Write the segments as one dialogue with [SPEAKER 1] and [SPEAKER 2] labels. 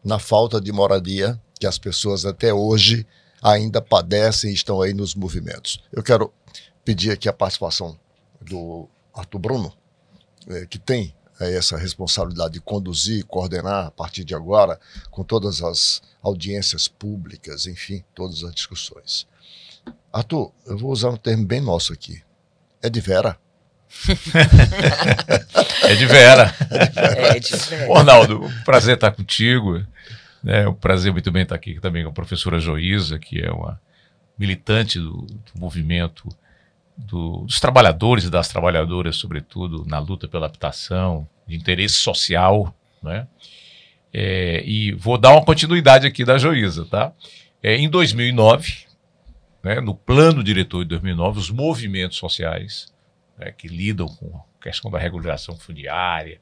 [SPEAKER 1] na falta de moradia que as pessoas até hoje ainda padecem e estão aí nos movimentos. Eu quero pedir aqui a participação do Arthur Bruno, que tem essa responsabilidade de conduzir e coordenar a partir de agora, com todas as audiências públicas, enfim, todas as discussões. Arthur, eu vou usar um termo bem nosso aqui. É de vera?
[SPEAKER 2] É de vera.
[SPEAKER 3] É de vera.
[SPEAKER 2] Ronaldo, prazer estar contigo. É um prazer muito bem estar aqui também com a professora Joísa, que é uma militante do movimento dos trabalhadores e das trabalhadoras, sobretudo na luta pela habitação, de interesse social, né? E vou dar uma continuidade aqui da Joísa, tá? Em 2009, né, no plano diretor de 2009, os movimentos sociais, né, que lidam com a questão da regularização fundiária,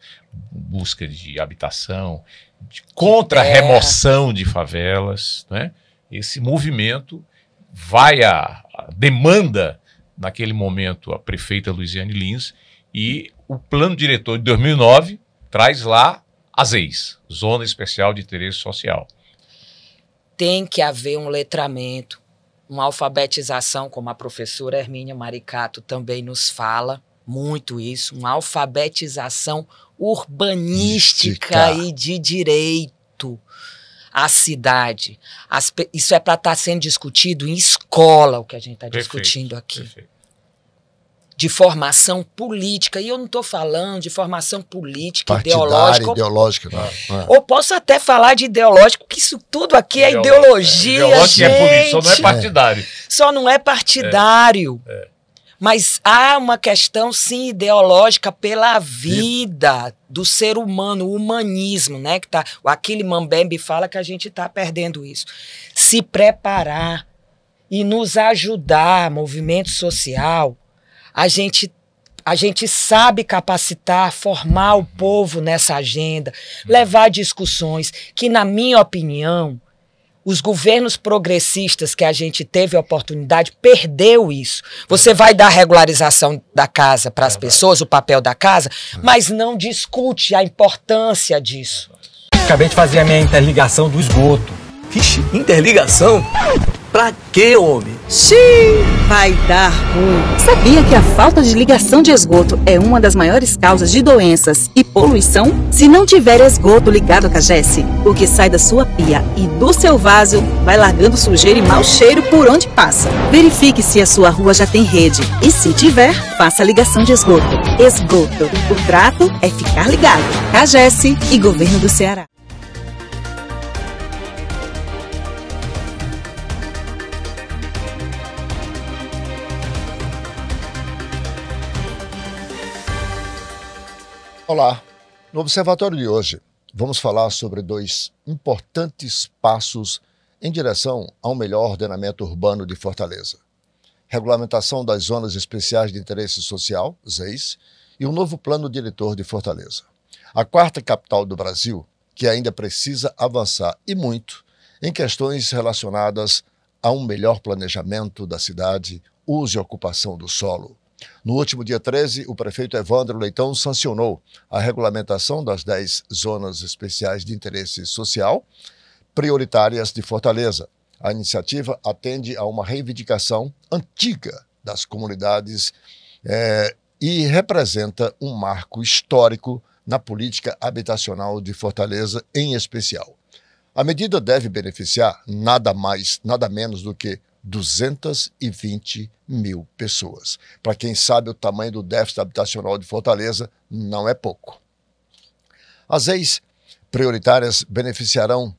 [SPEAKER 2] busca de habitação, contra a remoção de favelas, né? Esse movimento vai a demanda, naquele momento, a prefeita Luiziane Lins, e o plano diretor de 2009 traz lá as EIS, Zona Especial de Interesse Social.
[SPEAKER 3] Tem que haver um letramento, uma alfabetização, como a professora Hermínia Maricato também nos fala, muito isso, uma alfabetização urbanística e de direito à cidade. Isso é para estar sendo discutido em escola, o que a gente está discutindo aqui. Perfeito. De formação política, e eu não estou falando de formação política,
[SPEAKER 1] ideológica.
[SPEAKER 3] Ou posso até falar de ideológico, porque isso tudo aqui é ideologia,
[SPEAKER 2] ideológico
[SPEAKER 3] gente.
[SPEAKER 2] É político, só não é partidário.
[SPEAKER 3] Só não é partidário. Mas há uma questão, sim, ideológica pela vida do ser humano, o humanismo, né? Que tá, o Achille Mbembe fala que a gente está perdendo isso. Se preparar e nos ajudar, movimento social, a gente sabe capacitar, formar o povo nessa agenda, levar discussões que, na minha opinião, os governos progressistas que a gente teve a oportunidade perdeu isso. Você vai dar regularização da casa para as pessoas, o papel da casa, mas não discute a importância disso.
[SPEAKER 4] Acabei de fazer a minha interligação do esgoto.
[SPEAKER 5] Vixe, interligação? Pra quê, homem?
[SPEAKER 6] Xiii, vai dar ruim. Sabia que a falta de ligação de esgoto é uma das maiores causas de doenças e poluição? Se não tiver esgoto ligado à CAGES, o que sai da sua pia e do seu vaso vai largando sujeira e mau cheiro por onde passa. Verifique se a sua rua já tem rede e, se tiver, faça a ligação de esgoto. Esgoto. O trato é ficar ligado. CAGES e Governo do Ceará.
[SPEAKER 1] Olá, no Observatório de hoje vamos falar sobre 2 importantes passos em direção a um melhor ordenamento urbano de Fortaleza. Regulamentação das Zonas Especiais de Interesse Social, ZEIS, e um novo plano diretor de Fortaleza. A 4ª capital do Brasil, que ainda precisa avançar e muito em questões relacionadas a um melhor planejamento da cidade, uso e ocupação do solo. No último dia 13, o prefeito Evandro Leitão sancionou a regulamentação das 10 zonas especiais de interesse social prioritárias de Fortaleza. A iniciativa atende a uma reivindicação antiga das comunidades e representa um marco histórico na política habitacional de Fortaleza em especial. A medida deve beneficiar nada mais, nada menos do que 220 mil pessoas. Para quem sabe o tamanho do déficit habitacional de Fortaleza, não é pouco. As leis prioritárias beneficiarão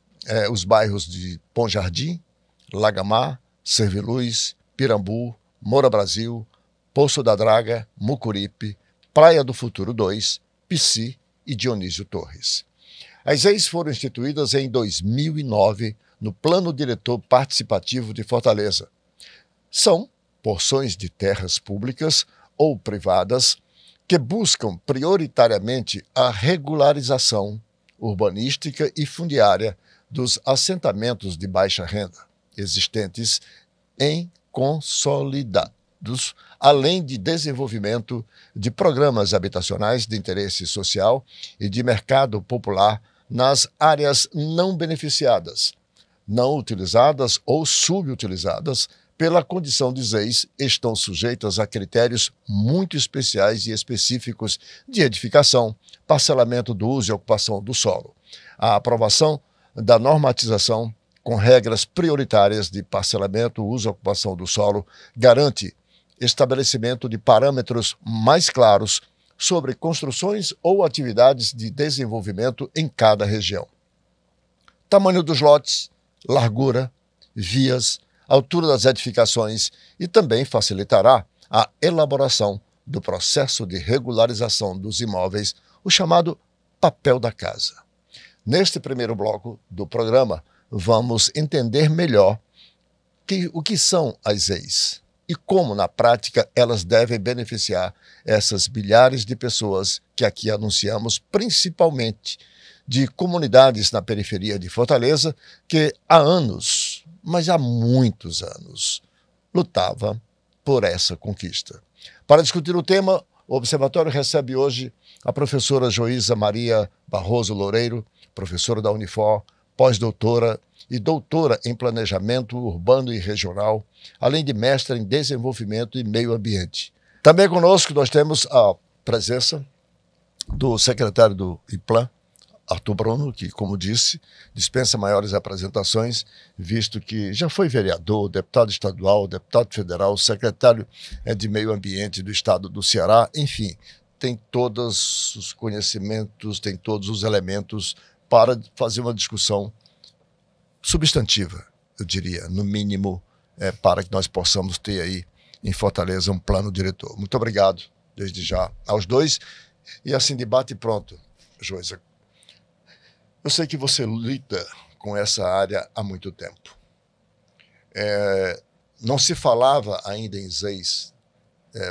[SPEAKER 1] os bairros de Bom Jardim, Lagamar, Serviluz, Pirambu, Moura Brasil, Poço da Draga, Mucuripe, Praia do Futuro 2, Pici e Dionísio Torres. As leis foram instituídas em 2009 no Plano Diretor Participativo de Fortaleza. São porções de terras públicas ou privadas que buscam prioritariamente a regularização urbanística e fundiária dos assentamentos de baixa renda existentes em consolidados, além de desenvolvimento de programas habitacionais de interesse social e de mercado popular nas áreas não beneficiadas, não utilizadas ou subutilizadas pela condição de ZEIS, estão sujeitas a critérios muito especiais e específicos de edificação, parcelamento do uso e ocupação do solo. A aprovação da normatização com regras prioritárias de parcelamento, uso e ocupação do solo garante estabelecimento de parâmetros mais claros sobre construções ou atividades de desenvolvimento em cada região. Tamanho dos lotes, largura, vias, altura das edificações e também facilitará a elaboração do processo de regularização dos imóveis, o chamado papel da casa. Neste primeiro bloco do programa, vamos entender melhor o que são as ZEIS e como, na prática, elas devem beneficiar essas milhares de pessoas que aqui anunciamos, principalmente de comunidades na periferia de Fortaleza, que há anos, mas há muitos anos, lutava por essa conquista. Para discutir o tema, o Observatório recebe hoje a professora Joísa Maria Barroso Loureiro, professora da Unifor, pós-doutora e doutora em Planejamento Urbano e Regional, além de mestra em Desenvolvimento e Meio Ambiente. Também conosco nós temos a presença do secretário do IPLAN, Arthur Bruno, que, como disse, dispensa maiores apresentações, visto que já foi vereador, deputado estadual, deputado federal, secretário de Meio Ambiente do estado do Ceará, enfim, tem todos os conhecimentos, tem todos os elementos para fazer uma discussão substantiva, eu diria, no mínimo, para que nós possamos ter aí em Fortaleza um plano diretor. Muito obrigado, desde já, aos dois. E assim, debate pronto, Joísa. Eu sei que você lida com essa área há muito tempo. Não se falava ainda em ZEIS,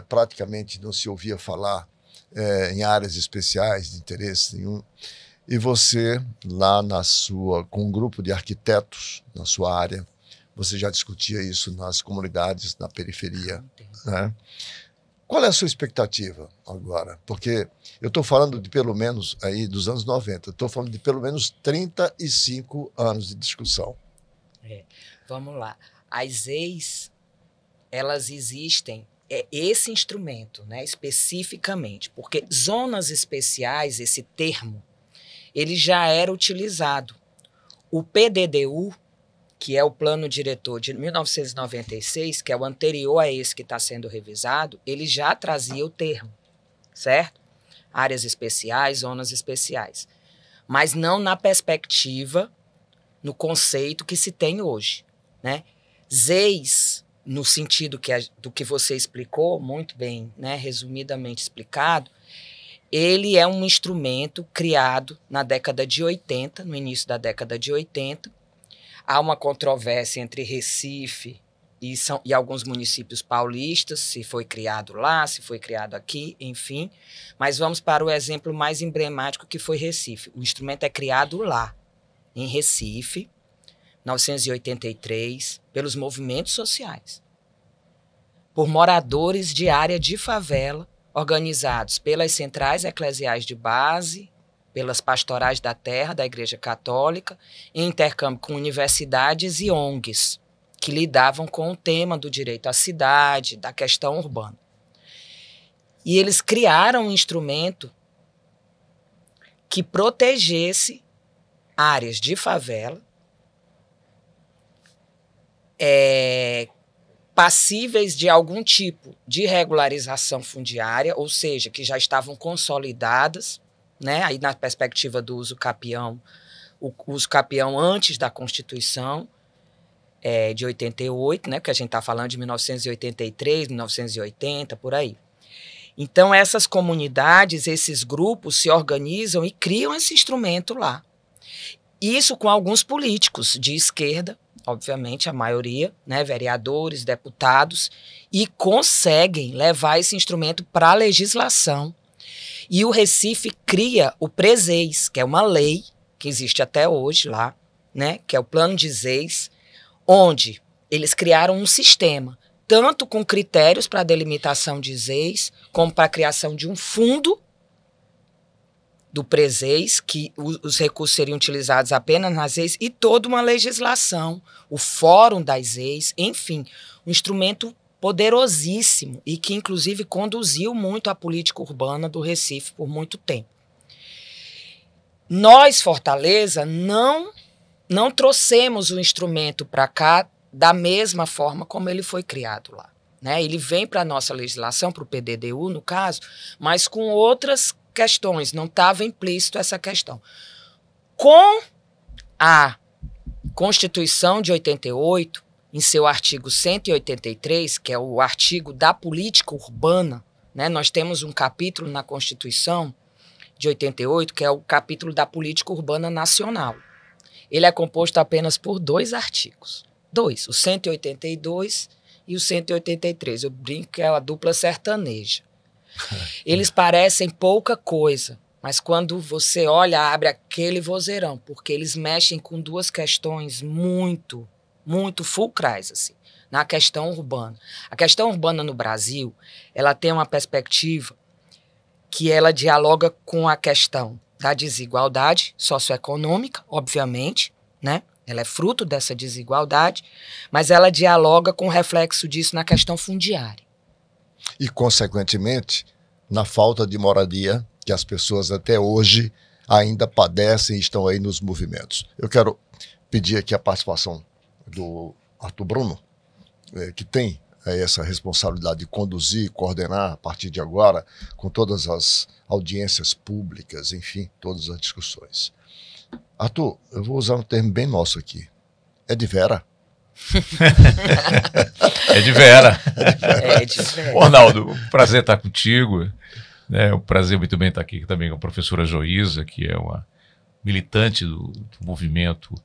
[SPEAKER 1] praticamente não se ouvia falar em áreas especiais de interesse nenhum. E você, lá com um grupo de arquitetos na sua área, você já discutia isso nas comunidades, na periferia, né? Qual é a sua expectativa agora? Porque eu estou falando de pelo menos aí dos anos 90, estou falando de pelo menos 35 anos de discussão.
[SPEAKER 3] Vamos lá. As ZEIS, elas existem, esse instrumento, né, especificamente, porque zonas especiais, esse termo, ele já era utilizado. O PDDU, que é o Plano Diretor de 1996, que é o anterior a esse que está sendo revisado, ele já trazia o termo, certo? Áreas especiais, zonas especiais. Mas não na perspectiva, no conceito que se tem hoje, né? ZEIS, no sentido do que você explicou, muito bem, né, resumidamente explicado, ele é um instrumento criado na década de 80, no início da década de 80. Há uma controvérsia entre Recife e alguns municípios paulistas, se foi criado lá, se foi criado aqui, enfim. Mas vamos para o exemplo mais emblemático, que foi Recife. O instrumento é criado lá, em Recife, 1983, pelos movimentos sociais, por moradores de área de favela, organizados pelas centrais eclesiais de base, pelas pastorais da terra da Igreja Católica, em intercâmbio com universidades e ONGs, que lidavam com o tema do direito à cidade, da questão urbana. E eles criaram um instrumento que protegesse áreas de favela, passíveis de algum tipo de regularização fundiária, ou seja, que já estavam consolidadas, né? Aí na perspectiva do uso capião, o uso capião antes da Constituição de 88, né? Porque a gente está falando de 1983, 1980, por aí. Então, essas comunidades, esses grupos se organizam e criam esse instrumento lá. Isso com alguns políticos de esquerda, obviamente, a maioria, né, vereadores, deputados, e conseguem levar esse instrumento para a legislação. E o Recife cria o PREZEIS, que é uma lei que existe até hoje lá, né, que é o Plano de ZEIS, onde eles criaram um sistema, tanto com critérios para a delimitação de ZEIS, como para a criação de um fundo do Preseis, que os recursos seriam utilizados apenas nas ex, e toda uma legislação, o Fórum das Ex, enfim, um instrumento poderosíssimo e que, inclusive, conduziu muito a política urbana do Recife por muito tempo. Nós, Fortaleza, não trouxemos o instrumento para cá da mesma forma como ele foi criado lá, né? Ele vem para a nossa legislação, para o PDDU, no caso, mas com outras questões, não estava implícito essa questão. Com a Constituição de 88, em seu artigo 183, que é o artigo da política urbana, né? Nós temos um capítulo na Constituição de 88, que é o capítulo da política urbana nacional. Ele é composto apenas por 2 artigos. 2, o 182 e o 183. Eu brinco que é a dupla sertaneja. Eles parecem pouca coisa, mas quando você olha, abre aquele vozeirão, porque eles mexem com 2 questões muito fulcrais, assim, na questão urbana. A questão urbana no Brasil, ela tem uma perspectiva que ela dialoga com a questão da desigualdade socioeconômica, obviamente, né? Ela é fruto dessa desigualdade, mas ela dialoga com o reflexo disso na questão fundiária.
[SPEAKER 1] E, consequentemente, na falta de moradia que as pessoas até hoje ainda padecem e estão aí nos movimentos. Eu quero pedir aqui a participação do Arthur Bruno, que tem essa responsabilidade de conduzir e coordenar a partir de agora com todas as audiências públicas, enfim, todas as discussões. Arthur, eu vou usar um termo bem nosso aqui. É de vera?
[SPEAKER 2] É de vera.
[SPEAKER 3] É de vera.
[SPEAKER 2] Ronaldo, prazer estar contigo. É um prazer muito bem estar aqui também com a professora Joísa, que é uma militante do movimento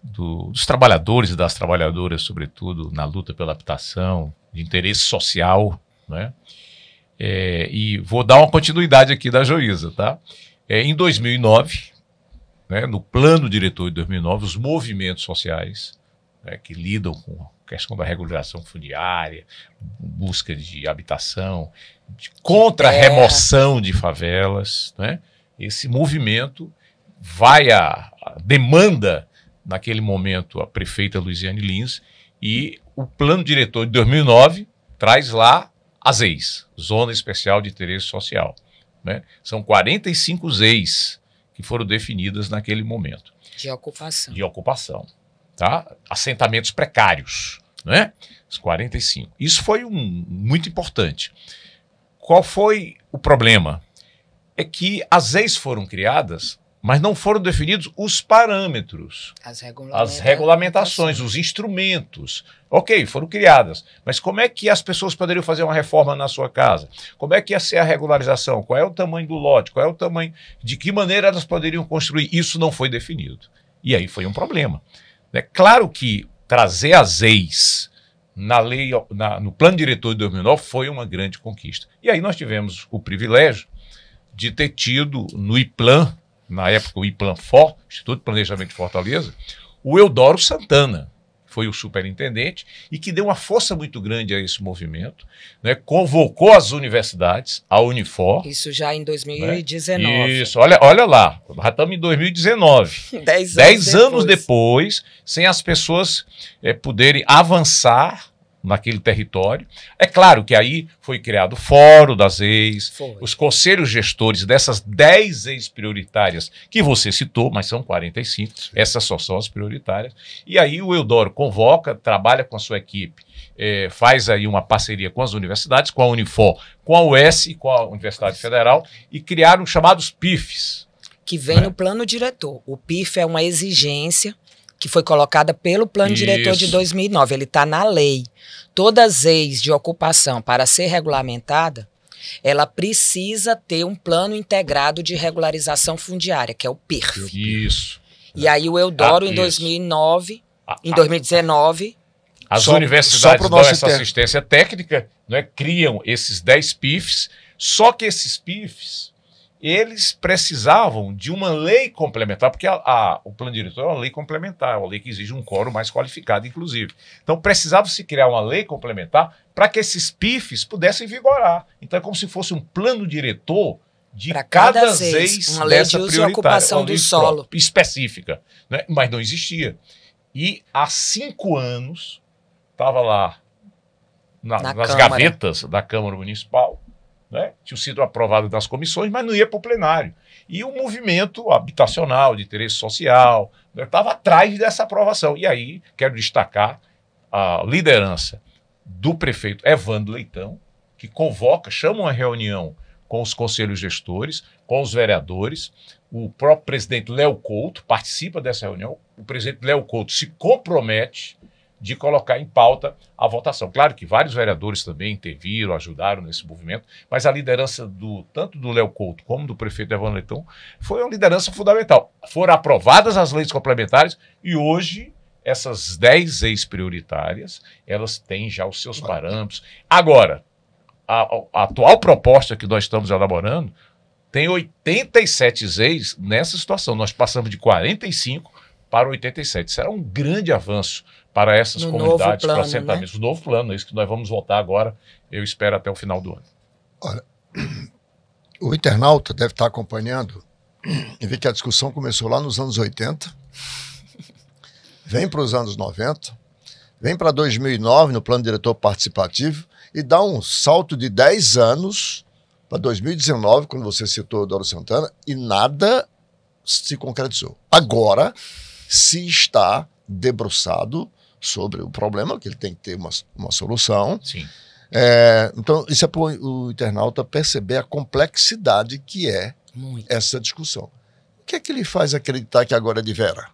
[SPEAKER 2] dos trabalhadores e das trabalhadoras, sobretudo na luta pela habitação, de interesse social, né? E vou dar uma continuidade aqui da Joísa, tá? Em 2009, né, no plano diretor de 2009, os movimentos sociais, né, que lidam com a questão da regularização fundiária, busca de habitação, contra a remoção de favelas, né? Esse movimento vai a demanda, naquele momento, a prefeita Luiziane Lins, e o plano diretor de 2009 traz lá as EIs, Zona Especial de Interesse Social, né? São 45 EIs que foram definidas naquele momento.
[SPEAKER 3] De ocupação.
[SPEAKER 2] De ocupação, tá? Assentamentos precários, né? Os 45. Isso foi muito importante. Qual foi o problema? É que as EIs foram criadas, mas não foram definidos os parâmetros, as regulamentações, os instrumentos. Ok, foram criadas, mas como é que as pessoas poderiam fazer uma reforma na sua casa? Como é que ia ser a regularização? Qual é o tamanho do lote? Qual é o tamanho? De que maneira elas poderiam construir? Isso não foi definido. E aí foi um problema. É claro que trazer as EIs na lei, no plano diretor de 2009 foi uma grande conquista. E aí nós tivemos o privilégio de ter tido no IPLAN, na época o IPLAN-FOR, Instituto de Planejamento de Fortaleza, o Eudoro Santana, foi o superintendente e que deu uma força muito grande a esse movimento, né? Convocou as universidades, a Unifor.
[SPEAKER 3] Isso já em 2019.
[SPEAKER 2] Né? Isso, olha lá, já estamos em 2019. 10 anos depois, sem as pessoas poderem avançar naquele território. É claro que aí foi criado o Fórum das EIs, os conselhos gestores dessas 10 EIs prioritárias que você citou, mas são 45, essas só são as prioritárias. E aí o Eudoro convoca, trabalha com a sua equipe, faz aí uma parceria com as universidades, com a Unifor, com a UES e com a Universidade Federal, e criaram os chamados PIFs.
[SPEAKER 3] Que vem no plano diretor. O PIF é uma exigência que foi colocada pelo plano diretor de 2009. Ele está na lei. Todas as EIs de ocupação, para ser regulamentada, ela precisa ter um plano integrado de regularização fundiária, que é o PIRF.
[SPEAKER 2] Isso.
[SPEAKER 3] E aí o Eudoro, em 2019, em 2019...
[SPEAKER 2] As universidades dão essa assistência técnica, né, criam esses 10 PIFs, só que esses PIFs, eles precisavam de uma lei complementar, porque o plano diretor é uma lei complementar, uma lei que exige um quórum mais qualificado, inclusive. Então, precisava se criar uma lei complementar para que esses PIFs pudessem vigorar. Então, é como se fosse um plano diretor de
[SPEAKER 3] Pra
[SPEAKER 2] cada
[SPEAKER 3] cada
[SPEAKER 2] ZEIS
[SPEAKER 3] uma lei
[SPEAKER 2] dessa
[SPEAKER 3] de uso e
[SPEAKER 2] prioritária,
[SPEAKER 3] ocupação
[SPEAKER 2] uma lei
[SPEAKER 3] do solo.
[SPEAKER 2] própria, específica, né? Mas não existia. E há 5 anos estava lá nas
[SPEAKER 3] Câmara.
[SPEAKER 2] gavetas da Câmara Municipal, né? Tinha sido aprovado nas comissões, mas não ia para o plenário. E o movimento habitacional, de interesse social, estava atrás dessa aprovação. E aí, quero destacar a liderança do prefeito Evandro Leitão, que chama uma reunião com os conselhos gestores, com os vereadores. O próprio presidente Léo Couto participa dessa reunião. O presidente Léo Couto se compromete de colocar em pauta a votação. Claro que vários vereadores também interviram, ajudaram nesse movimento, mas a liderança tanto do Léo Couto como do prefeito Evandro Leitão foi uma liderança fundamental. Foram aprovadas as leis complementares e hoje essas 10 leis prioritárias, elas têm já os seus parâmetros. Agora, a atual proposta que nós estamos elaborando tem 87 leis nessa situação. Nós passamos de 45 para 87. Será um grande avanço para essas comunidades, para assentamentos. Né? O novo plano, é isso que nós vamos votar agora, eu espero até o final do ano.
[SPEAKER 1] Olha, o internauta deve estar acompanhando e ver que a discussão começou lá nos anos 80, vem para os anos 90, vem para 2009 no plano diretor participativo e dá um salto de 10 anos para 2019, quando você citou o Doro Santana, e nada se concretizou. Agora se está debruçado sobre o problema, que ele tem que ter uma solução.
[SPEAKER 2] Sim.
[SPEAKER 1] Então, isso é para o internauta perceber a complexidade que é essa discussão. O que é que ele faz acreditar que agora é de vera?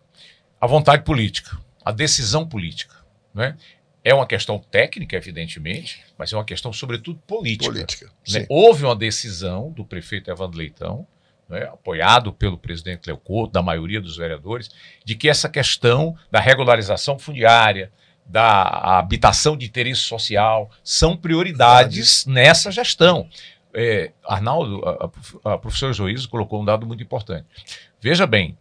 [SPEAKER 2] A vontade política, a decisão política, né? É uma questão técnica, evidentemente, mas é uma questão, sobretudo, política. Né? Houve uma decisão do prefeito Evandro Leitão, né, apoiado pelo presidente Léo Couto, da maioria dos vereadores, de que essa questão da regularização fundiária, da habitação de interesse social, são prioridades nessa gestão. Arnaldo, a professora Joísa colocou um dado muito importante. Veja bem,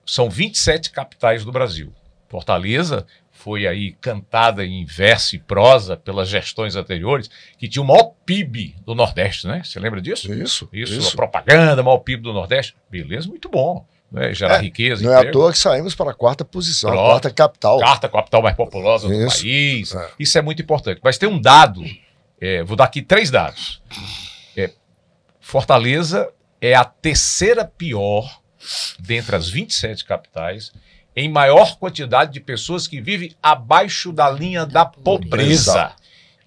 [SPEAKER 2] são 27 capitais do Brasil. Fortaleza foi aí cantada em verso e prosa pelas gestões anteriores, que tinha o maior PIB do Nordeste, né? Você lembra disso?
[SPEAKER 1] Isso.
[SPEAKER 2] A propaganda, maior PIB do Nordeste. Beleza, muito bom. Né? Gerar riqueza.
[SPEAKER 1] Não é à toa que saímos para a 4ª posição, a 4ª capital.
[SPEAKER 2] Quarta capital mais populosa do país. Isso é muito importante. Mas tem um dado, vou dar aqui 3 dados. Fortaleza é a 3ª pior dentre as 27 capitais, em maior quantidade de pessoas que vivem abaixo da linha da pobreza.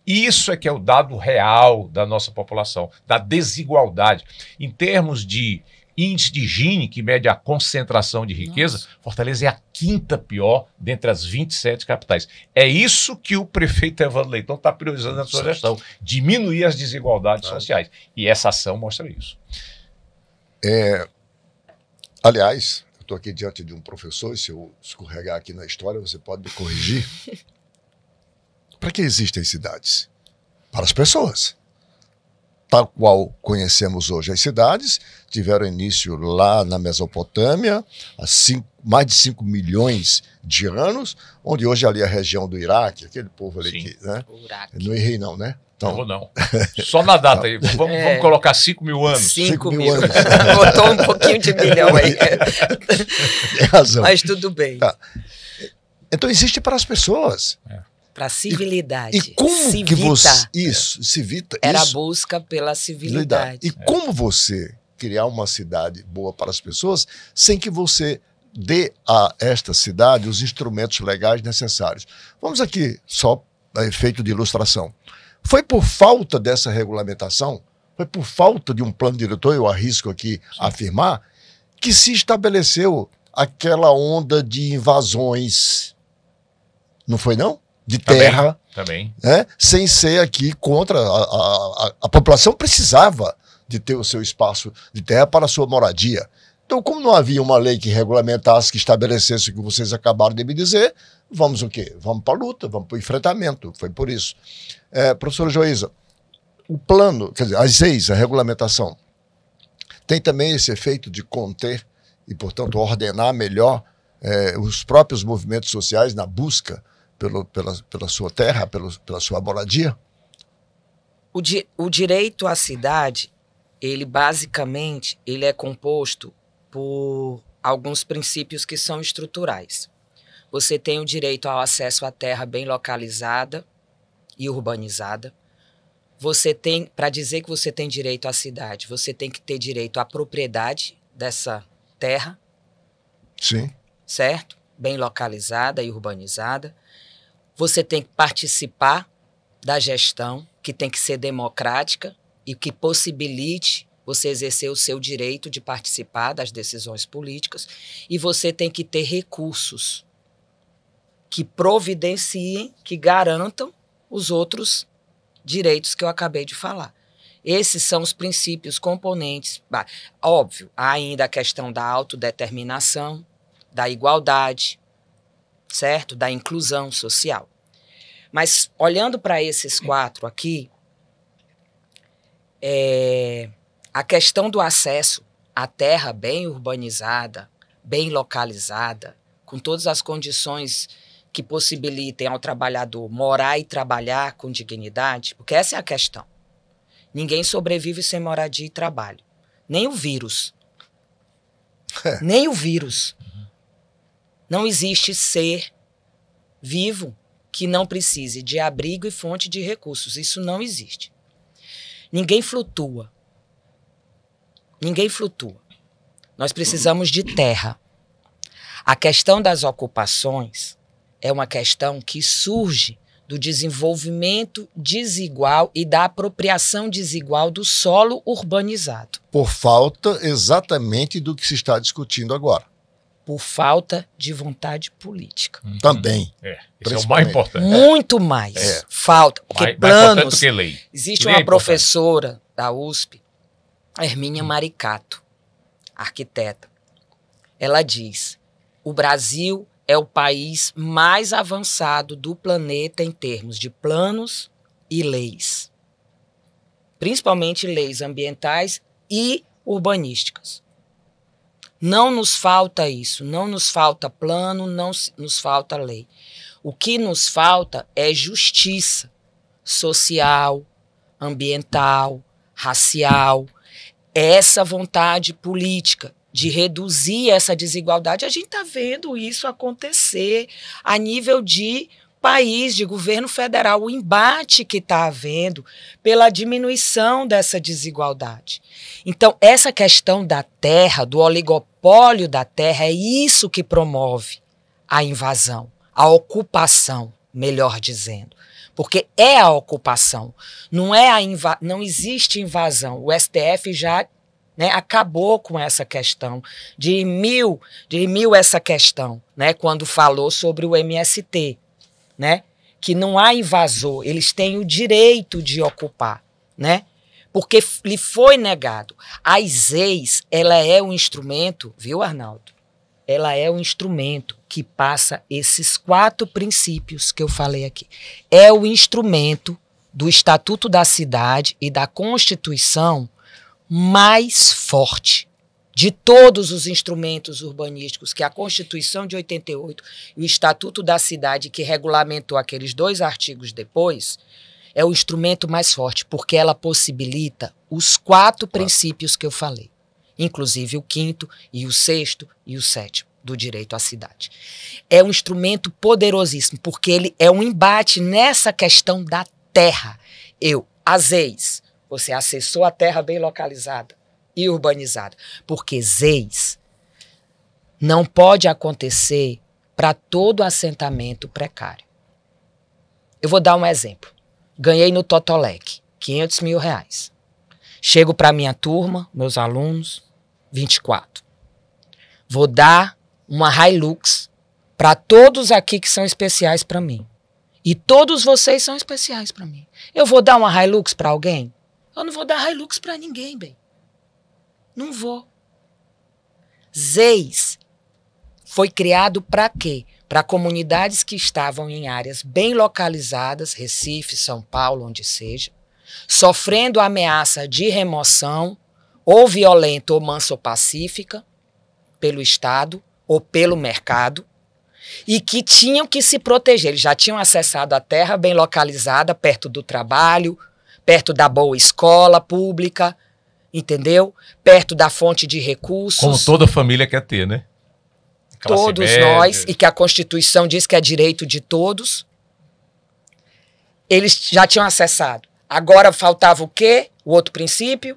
[SPEAKER 2] Isso é que é o dado real da nossa população, da desigualdade. Em termos de índice de Gini, que mede a concentração de riqueza, Fortaleza é a 5ª pior dentre as 27 capitais. É isso que o prefeito Evandro Leitão está priorizando na sua gestão, diminuir as desigualdades sociais. E essa ação mostra isso.
[SPEAKER 1] Aliás, eu estou aqui diante de um professor, e se eu escorregar aqui na história, você pode me corrigir. Para que existem cidades? Para as pessoas. Tal qual conhecemos hoje as cidades, tiveram início lá na Mesopotâmia, há mais de 5 milhões de anos, onde hoje ali é a região do Iraque, aquele povo ali que, né? Não errei não, né?
[SPEAKER 2] Então, não. Só na data aí. Vamos colocar 5 mil anos.
[SPEAKER 3] 5 mil anos. Botou um pouquinho de milhão aí.
[SPEAKER 1] Tem razão.
[SPEAKER 3] Mas tudo bem.
[SPEAKER 1] Tá. Então existe para as pessoas.
[SPEAKER 3] Para a civilidade.
[SPEAKER 1] E como
[SPEAKER 3] Civita.
[SPEAKER 1] que você... Isso, civita.
[SPEAKER 3] Era
[SPEAKER 1] isso.
[SPEAKER 3] a busca pela civilidade.
[SPEAKER 1] E como você criar uma cidade boa para as pessoas sem que você dê a esta cidade os instrumentos legais necessários? Vamos aqui, só a efeito de ilustração. Foi por falta dessa regulamentação, foi por falta de um plano diretor, eu arrisco aqui afirmar, que se estabeleceu aquela onda de invasões. Não foi, não? De terra.
[SPEAKER 2] Também.
[SPEAKER 1] Né? Sem ser aqui contra. A população precisava de ter o seu espaço de terra para a sua moradia. Então, como não havia uma lei que regulamentasse, que estabelecesse o que vocês acabaram de me dizer, vamos o quê? Vamos para a luta, vamos para o enfrentamento. Foi por isso. Professora Joísa, o plano, quer dizer, as leis, a regulamentação, tem também esse efeito de conter e, portanto, ordenar melhor os próprios movimentos sociais na busca pela sua terra, pela sua moradia?
[SPEAKER 3] O direito à cidade ele basicamente ele é composto por alguns princípios que são estruturais. Você tem o direito ao acesso à terra bem localizada e urbanizada. Você tem, para dizer que você tem direito à cidade, você tem que ter direito à propriedade dessa terra.
[SPEAKER 1] Sim.
[SPEAKER 3] Certo? Bem localizada e urbanizada. Você tem que participar da gestão, que tem que ser democrática e que possibilite você exercer o seu direito de participar das decisões políticas. E você tem que ter recursos que providenciem, que garantam os outros direitos que eu acabei de falar. Esses são os princípios componentes. Óbvio, há ainda a questão da autodeterminação, da igualdade, certo? Da inclusão social. Mas, olhando para esses 4 aqui, a questão do acesso à terra bem urbanizada, bem localizada, com todas as condições que possibilitem ao trabalhador morar e trabalhar com dignidade, porque essa é a questão. Ninguém sobrevive sem moradia e trabalho. Nem o vírus. Nem o vírus. Não existe ser vivo que não precise de abrigo e fonte de recursos. Isso não existe. Ninguém flutua. Ninguém flutua. Nós precisamos de terra. A questão das ocupações é uma questão que surge do desenvolvimento desigual e da apropriação desigual do solo urbanizado.
[SPEAKER 1] Por falta exatamente do que se está discutindo agora.
[SPEAKER 3] Por falta de vontade política.
[SPEAKER 1] Também.
[SPEAKER 2] Esse é o mais importante.
[SPEAKER 3] Muito mais. Falta. Porque
[SPEAKER 2] Mais
[SPEAKER 3] planos...
[SPEAKER 2] importante do que lei.
[SPEAKER 3] Existe
[SPEAKER 2] Lei
[SPEAKER 3] uma
[SPEAKER 2] é
[SPEAKER 3] professora da USP, Hermínia Maricato, arquiteta. Ela diz: o Brasil é o país mais avançado do planeta em termos de planos e leis. Principalmente leis ambientais e urbanísticas. Não nos falta isso, não nos falta plano, não nos falta lei. O que nos falta é justiça social, ambiental, racial. Essa vontade política de reduzir essa desigualdade. A gente está vendo isso acontecer a nível de país, de governo federal, o embate que está havendo pela diminuição dessa desigualdade. Então, essa questão da terra, do oligopólio da terra, é isso que promove a invasão, a ocupação, melhor dizendo. Porque é a ocupação, não existe invasão. O STF já acabou com essa questão, dirimiu essa questão, quando falou sobre o MST, que não há invasor, eles têm o direito de ocupar, porque lhe foi negado. A ISEIS, ela é um instrumento, viu, Arnaldo? Ela é um instrumento que passa esses 4 princípios que eu falei aqui. É o instrumento do Estatuto da Cidade e da Constituição mais forte de todos os instrumentos urbanísticos que a Constituição de 88 e o Estatuto da Cidade, que regulamentou aqueles 2 artigos depois, é o instrumento mais forte, porque ela possibilita os 4 princípios que eu falei, inclusive o 5º e o 6º e o 7º do direito à cidade. É um instrumento poderosíssimo, porque ele é um embate nessa questão da terra. ASEIS, você acessou a terra bem localizada e urbanizada. Porque ZEIS não pode acontecer para todo assentamento precário. Eu vou dar um exemplo. Ganhei no Totolec, R$500 mil. Chego para minha turma, meus alunos, 24. Vou dar uma Hilux para todos aqui que são especiais para mim. E todos vocês são especiais para mim. Eu vou dar uma Hilux para alguém? Eu não vou dar Hilux para ninguém, bem. Não vou. ZEIS foi criado para quê? Para comunidades que estavam em áreas bem localizadas, Recife, São Paulo, onde seja, sofrendo ameaça de remoção, ou violenta, ou mansa ou pacífica, pelo Estado ou pelo mercado, e que tinham que se proteger. Eles já tinham acessado a terra bem localizada, perto do trabalho, perto da boa escola pública. entendeu? Perto da fonte de recursos.
[SPEAKER 2] Como toda família quer ter, né? Classe
[SPEAKER 3] Todos
[SPEAKER 2] média.
[SPEAKER 3] nós, e que a Constituição diz que é direito de todos. Eles já tinham acessado. Agora faltava o quê? O outro princípio?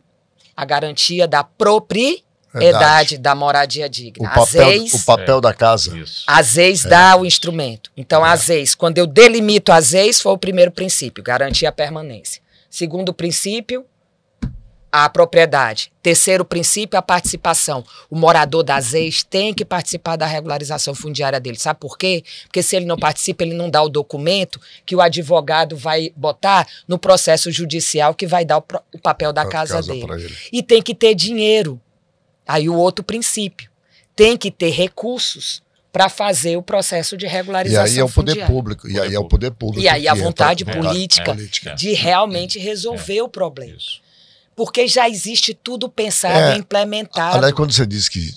[SPEAKER 3] A garantia da propriedade da moradia digna.
[SPEAKER 1] O papel da casa.
[SPEAKER 2] Isso.
[SPEAKER 3] As ex dá o instrumento. Então, as ex, quando eu delimito as ex, foi o primeiro princípio, garantir a permanência. Segundo princípio, a propriedade. Terceiro princípio, a participação. O morador das ex tem que participar da regularização fundiária dele. Sabe por quê? Porque se ele não participa, ele não dá o documento que o advogado vai botar no processo judicial que vai dar o papel da casa dele. E tem que ter dinheiro. Aí o outro princípio. Tem que ter recursos para fazer o processo de regularização fundiária.
[SPEAKER 1] E aí é o poder público. E aí é o poder público.
[SPEAKER 3] E aí a vontade política de realmente
[SPEAKER 2] É.
[SPEAKER 3] resolver o problema.
[SPEAKER 2] Isso.
[SPEAKER 3] Porque já existe tudo pensado e implementado.
[SPEAKER 1] Aliás, quando você diz que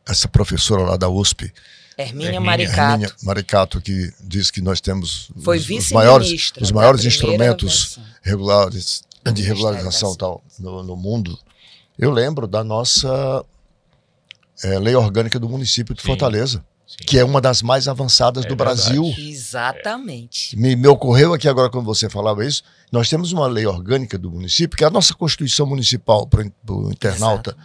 [SPEAKER 1] essa professora lá da USP,
[SPEAKER 3] Hermínia Maricato,
[SPEAKER 1] Maricato, que diz que nós temos
[SPEAKER 3] foi
[SPEAKER 1] os
[SPEAKER 3] vice-ministra
[SPEAKER 1] maiores
[SPEAKER 3] da primeira
[SPEAKER 1] instrumentos
[SPEAKER 3] versão.
[SPEAKER 1] de regularização tal, no mundo, eu lembro da nossa lei orgânica do município de Fortaleza, que é uma das mais avançadas do Brasil.
[SPEAKER 3] Exatamente.
[SPEAKER 1] Me ocorreu aqui agora, quando você falava isso, nós temos uma lei orgânica do município, que é a nossa Constituição Municipal, para o internauta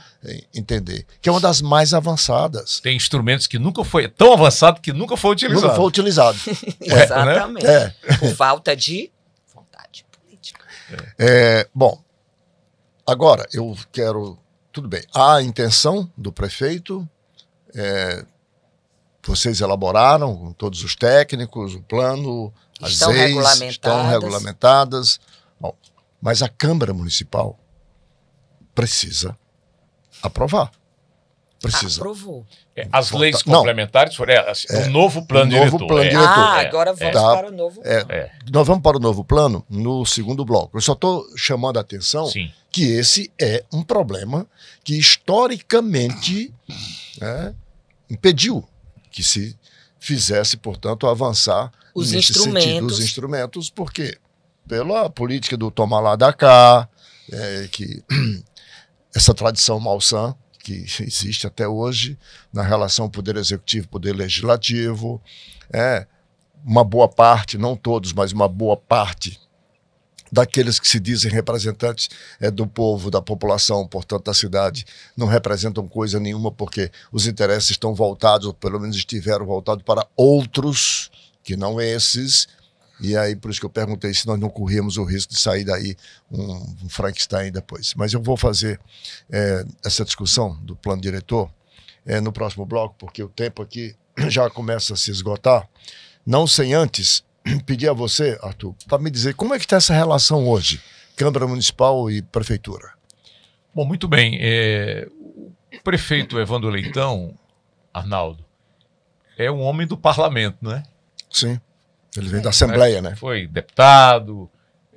[SPEAKER 1] entender, que é uma das mais avançadas.
[SPEAKER 2] Tem instrumentos que nunca foi tão avançado que nunca foi utilizado.
[SPEAKER 1] Nunca foi utilizado.
[SPEAKER 3] Exatamente. Por falta de vontade política.
[SPEAKER 1] Bom, agora eu quero... Tudo bem, há a intenção do prefeito... Vocês elaboraram com todos os técnicos, o plano,
[SPEAKER 3] estão
[SPEAKER 1] regulamentadas. Bom, mas a Câmara Municipal precisa aprovar. Precisa.
[SPEAKER 3] Aprovou.
[SPEAKER 2] As leis complementares foram o novo plano diretor.
[SPEAKER 3] Agora vamos para o novo plano.
[SPEAKER 1] Nós vamos para o novo plano no segundo bloco. Eu só estou chamando a atenção que esse é um problema que historicamente impediu que se fizesse, portanto, avançar nesse sentido dos instrumentos, porque pela política do tomar lá da cá, que essa tradição malsã que existe até hoje na relação poder executivo, poder legislativo, uma boa parte, não todos, mas uma boa parte daqueles que se dizem representantes do povo, da população, portanto da cidade, não representam coisa nenhuma porque os interesses estão voltados, ou pelo menos estiveram voltados para outros que não esses, e aí por isso que eu perguntei se nós não corríamos o risco de sair daí um Frankenstein depois. Mas eu vou fazer essa discussão do plano diretor no próximo bloco, porque o tempo aqui já começa a se esgotar, não sem antes pedir a você, Arthur, para me dizer como é que está essa relação hoje, Câmara Municipal e Prefeitura.
[SPEAKER 2] Bom, muito bem. O prefeito Evandro Leitão, Arnaldo, é um homem do parlamento, não é?
[SPEAKER 1] Sim, ele vem da Assembleia, né?
[SPEAKER 2] Foi deputado,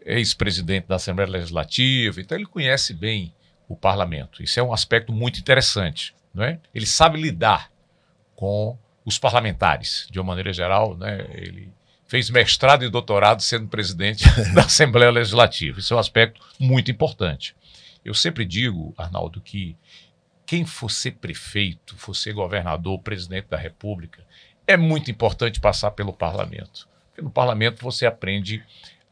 [SPEAKER 2] ex-presidente da Assembleia Legislativa, então ele conhece bem o parlamento. Isso é um aspecto muito interessante, não é? Ele sabe lidar com os parlamentares, de uma maneira geral, né? Ele fez mestrado e doutorado sendo presidente da Assembleia Legislativa. Isso é um aspecto muito importante. Eu sempre digo, Arnaldo, que quem for ser prefeito, for ser governador, presidente da República, é muito importante passar pelo parlamento. Porque no parlamento você aprende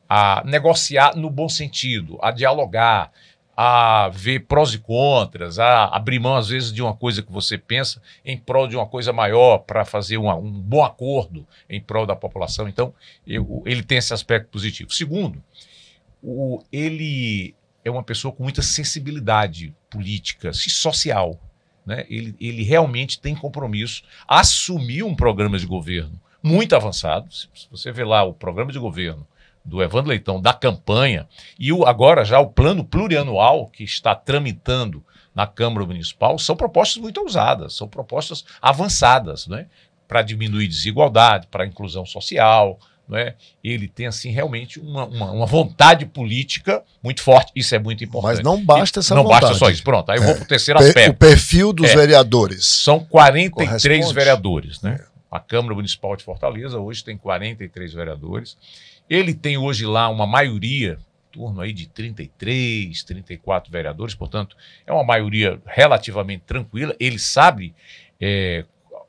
[SPEAKER 2] a negociar no bom sentido, a dialogar, a ver prós e contras, a abrir mão, às vezes, de uma coisa que você pensa em prol de uma coisa maior para fazer um bom acordo em prol da população. Então, ele tem esse aspecto positivo. Segundo, ele é uma pessoa com muita sensibilidade política e social, né? Ele realmente tem compromisso, assumiu um programa de governo muito avançado. Se você vê lá o programa de governo do Evandro Leitão, da campanha, e agora já o plano plurianual que está tramitando na Câmara Municipal, são propostas muito ousadas, são propostas avançadas, né? Para diminuir desigualdade, para a inclusão social, né? Ele tem, assim, realmente uma vontade política muito forte, isso é muito importante.
[SPEAKER 1] Mas não basta essa
[SPEAKER 2] vontade. Não basta só isso, pronto, aí eu vou para o terceiro aspecto.
[SPEAKER 1] O perfil dos vereadores.
[SPEAKER 2] São 43 vereadores, né? A Câmara Municipal de Fortaleza hoje tem 43 vereadores. Ele tem hoje lá uma maioria torno aí de 33, 34 vereadores, portanto, é uma maioria relativamente tranquila. Ele sabe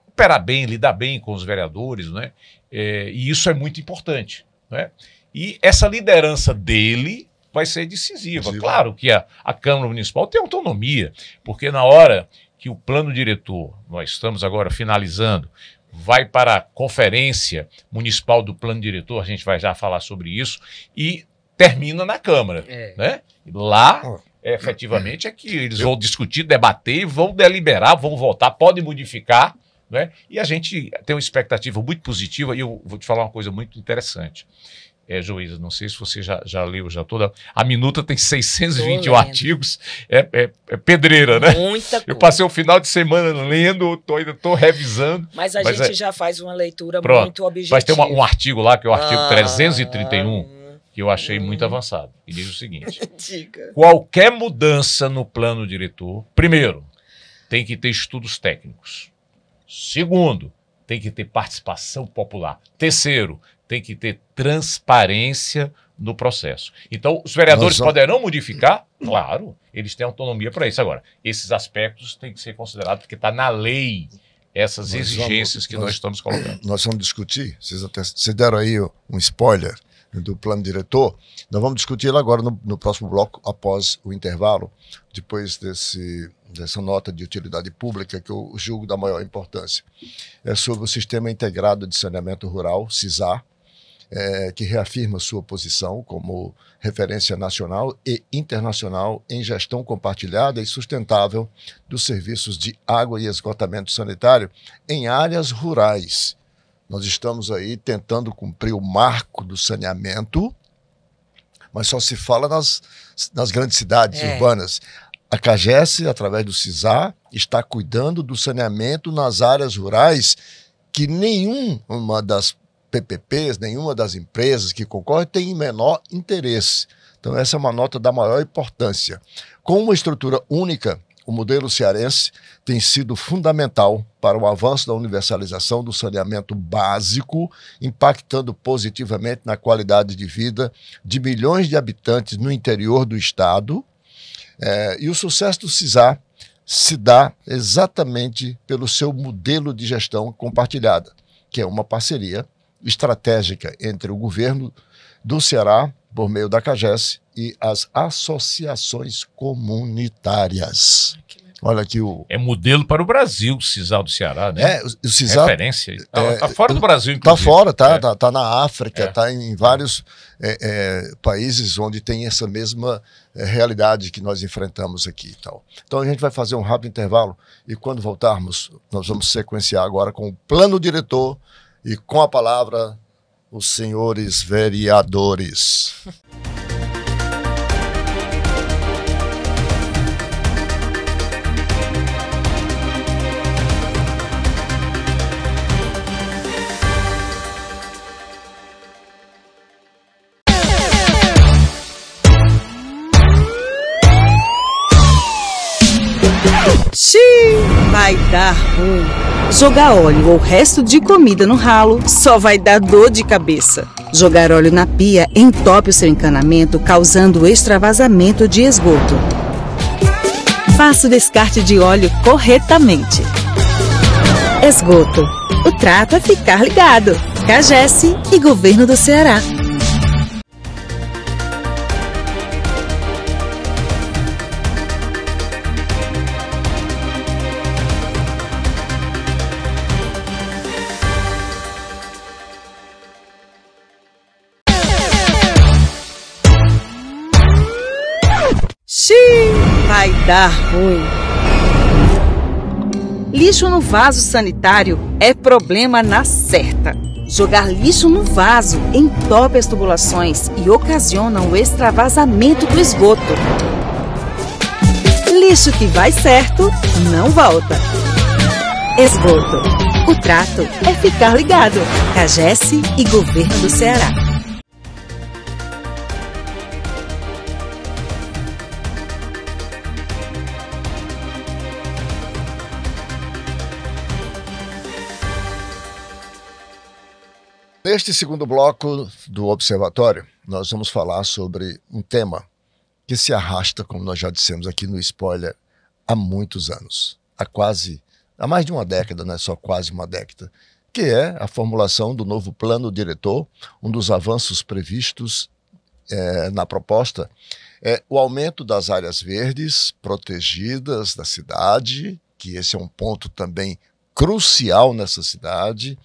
[SPEAKER 2] operar bem, lidar bem com os vereadores, né? E isso é muito importante, né? E essa liderança dele vai ser decisiva. Claro que a Câmara Municipal tem autonomia, porque na hora que o plano diretor, nós estamos agora finalizando, vai para a conferência municipal do plano diretor, a gente vai já falar sobre isso, e termina na Câmara, né? Lá, efetivamente, é que eles vão discutir, debater, vão deliberar, vão votar, podem modificar, né? E a gente tem uma expectativa muito positiva, e eu vou te falar uma coisa muito interessante. Joísa, não sei se você já leu já toda. A minuta tem 621 artigos, é pedreira, né?
[SPEAKER 3] Muita coisa.
[SPEAKER 2] Eu passei o final de semana lendo, ainda estou revisando.
[SPEAKER 3] Mas a gente já faz uma leitura muito objetiva.
[SPEAKER 2] Mas tem um artigo lá, que é o artigo 331, que eu achei muito avançado. E diz o seguinte: qualquer mudança no plano diretor, primeiro, tem que ter estudos técnicos. Segundo, tem que ter participação popular. Terceiro, tem que ter transparência no processo. Então, os vereadores poderão modificar? Claro, eles têm autonomia para isso. Agora, esses aspectos têm que ser considerados, porque está na lei essas exigências que nós estamos colocando.
[SPEAKER 1] Nós vamos discutir, vocês deram aí um spoiler do plano diretor, nós vamos discutir agora no próximo bloco, após o intervalo, depois dessa nota de utilidade pública, que eu julgo da maior importância. É sobre o Sistema Integrado de Saneamento Rural, SISAR, que reafirma sua posição como referência nacional e internacional em gestão compartilhada e sustentável dos serviços de água e esgotamento sanitário em áreas rurais. Nós estamos aí tentando cumprir o marco do saneamento, mas só se fala nas grandes cidades urbanas. A CAGES, através do SISAR, está cuidando do saneamento nas áreas rurais que nenhuma das PPPs, nenhuma das empresas que concorrem tem menor interesse. Então essa é uma nota da maior importância. Com uma estrutura única, o modelo cearense tem sido fundamental para o avanço da universalização do saneamento básico, impactando positivamente na qualidade de vida de milhões de habitantes no interior do estado. E o sucesso do SISAR se dá exatamente pelo seu modelo de gestão compartilhada, que é uma parceria estratégica entre o governo do Ceará, por meio da CAGES, e as associações comunitárias. Olha aqui
[SPEAKER 2] É modelo para o Brasil, o SISAR do Ceará, né?
[SPEAKER 1] O SISAR...
[SPEAKER 2] Referência. Está fora do Brasil, inclusive.
[SPEAKER 1] Está fora, tá na África, está em vários países onde tem essa mesma realidade que nós enfrentamos aqui. Então a gente vai fazer um rápido intervalo e quando voltarmos, nós vamos sequenciar agora com o plano diretor e com a palavra os senhores vereadores.
[SPEAKER 6] Vai dar ruim. Jogar óleo ou resto de comida no ralo só vai dar dor de cabeça. Jogar óleo na pia entope o seu encanamento, causando extravasamento de esgoto. Faça o descarte de óleo corretamente. Esgoto. O trato é ficar ligado. CAGES e Governo do Ceará. Vai dar ruim. Lixo no vaso sanitário é problema na certa. Jogar lixo no vaso entope as tubulações e ocasiona o extravasamento do esgoto. Lixo que vai certo, não volta. Esgoto. O trato é ficar ligado. CAGES e Governo do Ceará.
[SPEAKER 1] Neste segundo bloco do Observatório, nós vamos falar sobre um tema que se arrasta, como nós já dissemos aqui no spoiler, há muitos anos. Há mais de uma década, não é só quase uma década, que é a formulação do novo plano diretor. Um dos avanços previstos na proposta é o aumento das áreas verdes protegidas da cidade, que esse é um ponto também crucial nessa cidade,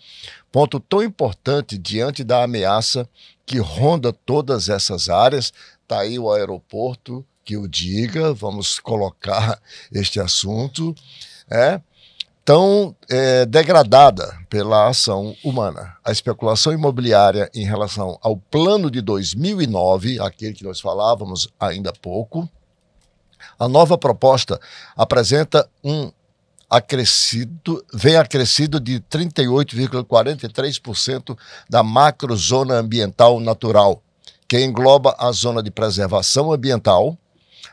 [SPEAKER 1] ponto tão importante diante da ameaça que ronda todas essas áreas. Está aí o aeroporto que o diga, vamos colocar este assunto, tão degradada pela ação humana. A especulação imobiliária em relação ao plano de 2009, aquele que nós falávamos ainda há pouco, a nova proposta apresenta vem acrescido de 38,43% da macrozona ambiental natural, que engloba a zona de preservação ambiental,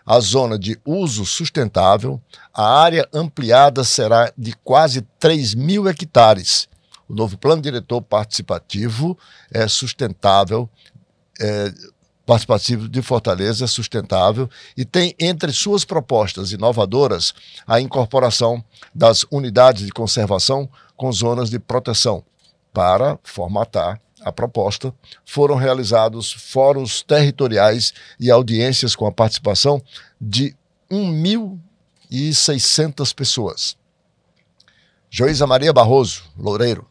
[SPEAKER 1] a zona de uso sustentável. A área ampliada será de quase 3.000 hectares. O novo plano diretor participativo participativo de Fortaleza é sustentável e tem entre suas propostas inovadoras a incorporação das unidades de conservação com zonas de proteção. Para formatar a proposta, foram realizados fóruns territoriais e audiências com a participação de 1.600 pessoas. Joísa Maria Barroso Loureiro,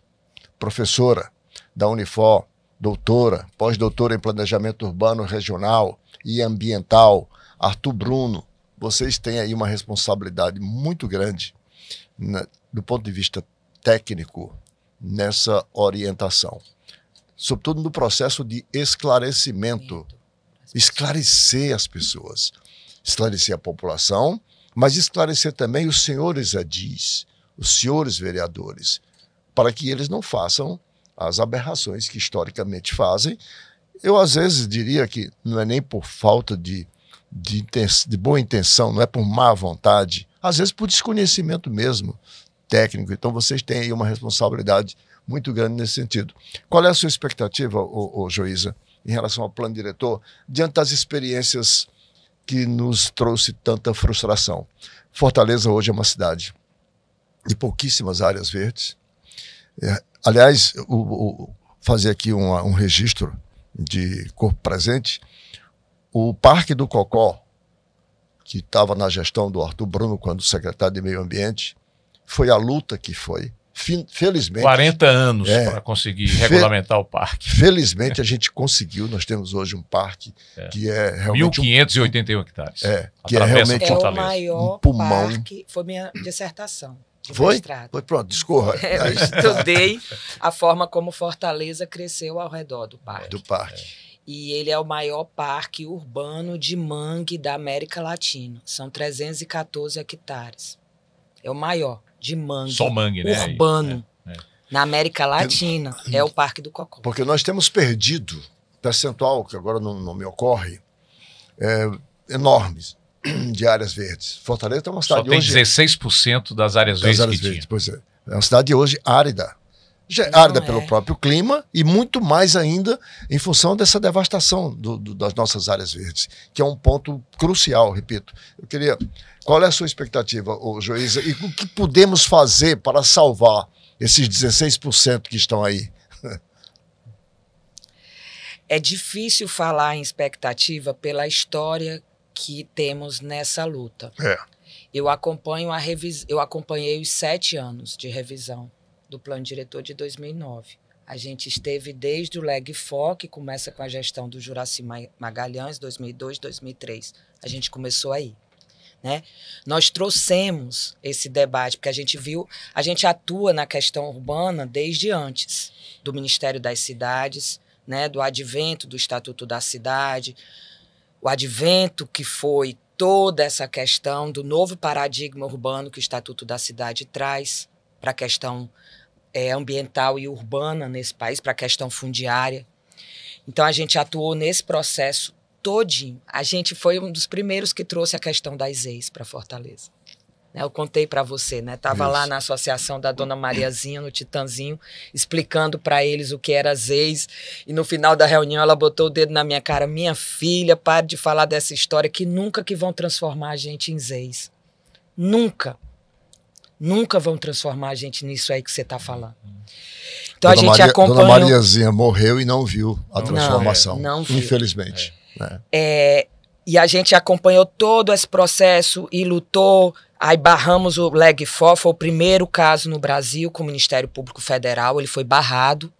[SPEAKER 1] professora da Unifor, doutora, pós-doutora em Planejamento Urbano Regional e Ambiental. Arthur Bruno, vocês têm aí uma responsabilidade muito grande do ponto de vista técnico nessa orientação, sobretudo no processo de esclarecimento, esclarecer as pessoas, esclarecer a população, mas esclarecer também os senhores edis, os senhores vereadores, para que eles não façam as aberrações que historicamente fazem. Eu, às vezes, diria que não é nem por falta de boa intenção, não é por má vontade, às vezes por desconhecimento mesmo técnico. Então, vocês têm aí uma responsabilidade muito grande nesse sentido. Qual é a sua expectativa, Joísa, em relação ao plano diretor, diante das experiências que nos trouxe tanta frustração? Fortaleza hoje é uma cidade de pouquíssimas áreas verdes. Aliás, fazer aqui um registro de corpo presente, o Parque do Cocó, que estava na gestão do Arthur Bruno, quando secretário de Meio Ambiente, foi a luta que foi. Felizmente...
[SPEAKER 2] 40 anos para conseguir regulamentar o parque.
[SPEAKER 1] Felizmente a gente conseguiu, nós temos hoje um parque que é realmente...
[SPEAKER 2] 1.581 hectares.
[SPEAKER 1] Que é realmente
[SPEAKER 3] o maior
[SPEAKER 1] pulmão.
[SPEAKER 3] Parque, foi minha dissertação.
[SPEAKER 1] Foi? Foi, pronto, discorra.
[SPEAKER 3] Eu estudei a forma como Fortaleza cresceu ao redor do parque. E ele é o maior parque urbano de mangue da América Latina. São 314 hectares. É o maior de mangue.
[SPEAKER 2] Só mangue, né?
[SPEAKER 3] Urbano. Na América Latina, é o Parque do Cocó.
[SPEAKER 1] Porque nós temos perdido percentual, que agora não me ocorre, enormes, de áreas verdes. Fortaleza é uma cidade
[SPEAKER 2] hoje... Só tem 16% das áreas verdes que tinha.
[SPEAKER 1] Pois é. É uma cidade hoje árida. Árida pelo próprio clima e muito mais ainda em função dessa devastação das nossas áreas verdes, que é um ponto crucial, repito. Qual é a sua expectativa, Joísa, e o que podemos fazer para salvar esses 16% que estão aí?
[SPEAKER 3] É difícil falar em expectativa pela história que temos nessa luta. Eu acompanhei os 7 anos de revisão do Plano Diretor de 2009. A gente esteve desde o LEG-FOR, que começa com a gestão do Juraci Magalhães, 2002, 2003. A gente começou aí, né? Nós trouxemos esse debate, porque a gente atua na questão urbana desde antes do Ministério das Cidades, né, do advento do Estatuto da Cidade, o advento que foi toda essa questão do novo paradigma urbano que o Estatuto da Cidade traz para a questão ambiental e urbana nesse país, para a questão fundiária. Então, a gente atuou nesse processo todinho. A gente foi um dos primeiros que trouxe a questão das EIs para Fortaleza. Eu contei para você, né? Tava lá na associação da Dona Mariazinha, no Titanzinho, explicando para eles o que era ZEIS. E no final da reunião ela botou o dedo na minha cara. Minha filha, pare de falar dessa história que nunca que vão transformar a gente em ZEIS. Nunca. Nunca vão transformar a gente nisso aí que você tá falando. Então
[SPEAKER 1] Dona
[SPEAKER 3] a gente acompanhou...
[SPEAKER 1] Dona Mariazinha morreu e não viu a transformação.
[SPEAKER 3] Não viu.
[SPEAKER 1] Infelizmente.
[SPEAKER 3] E a gente acompanhou todo esse processo e lutou. Aí barramos o Leg4, foi o primeiro caso no Brasil com o Ministério Público Federal. Ele foi barrado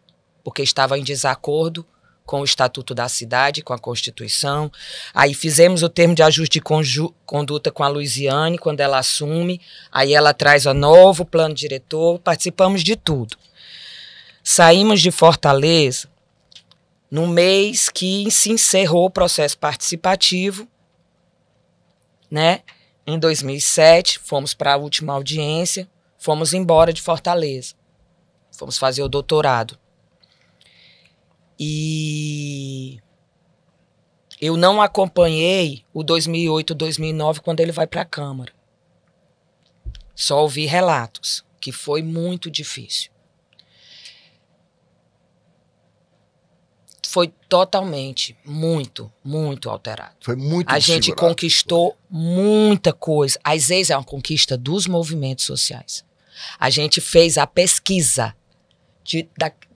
[SPEAKER 3] porque estava em desacordo com o Estatuto da Cidade, com a Constituição. Aí fizemos o termo de ajuste de conduta com a Luiziane, quando ela assume. Aí ela traz o novo plano diretor, participamos de tudo. Saímos de Fortaleza no mês que se encerrou o processo participativo, né? Em 2007, fomos para a última audiência, fomos embora de Fortaleza. Fomos fazer o doutorado. E eu não acompanhei o 2008, 2009, quando ele vai para a Câmara. Só ouvi relatos, que foi muito difícil. Foi totalmente, muito alterado.
[SPEAKER 1] Foi muito
[SPEAKER 3] A gente conquistou muita coisa. A ZEIS é uma conquista dos movimentos sociais. A gente fez a pesquisa.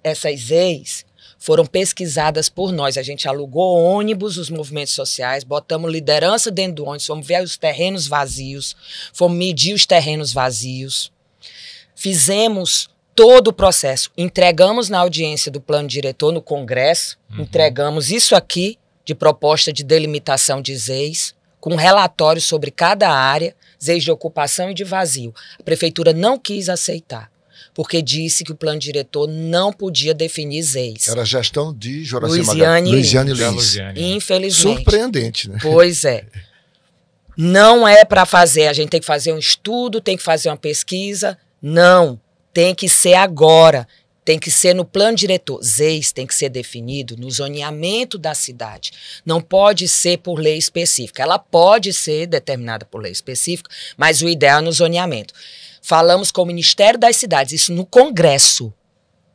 [SPEAKER 3] Essas ZEIS foram pesquisadas por nós. A gente alugou ônibus, os movimentos sociais, botamos liderança dentro do ônibus, fomos ver os terrenos vazios, fomos medir os terrenos vazios. Fizemos todo o processo. Entregamos na audiência do plano diretor no Congresso, entregamos isso aqui de proposta de delimitação de ZEIS, com relatório sobre cada área, ZEIS de ocupação e de vazio. A prefeitura não quis aceitar, porque disse que o plano diretor não podia definir ZEIS.
[SPEAKER 1] Era a gestão de
[SPEAKER 3] Luiziane
[SPEAKER 1] Lins.
[SPEAKER 3] Infelizmente.
[SPEAKER 1] Surpreendente, né?
[SPEAKER 3] Pois é. Não é para fazer, a gente tem que fazer um estudo, tem que fazer uma pesquisa. Não. Tem que ser agora, tem que ser no plano diretor. ZEIS tem que ser definido no zoneamento da cidade. Não pode ser por lei específica. Ela pode ser determinada por lei específica, mas o ideal é no zoneamento. Falamos com o Ministério das Cidades, isso no Congresso.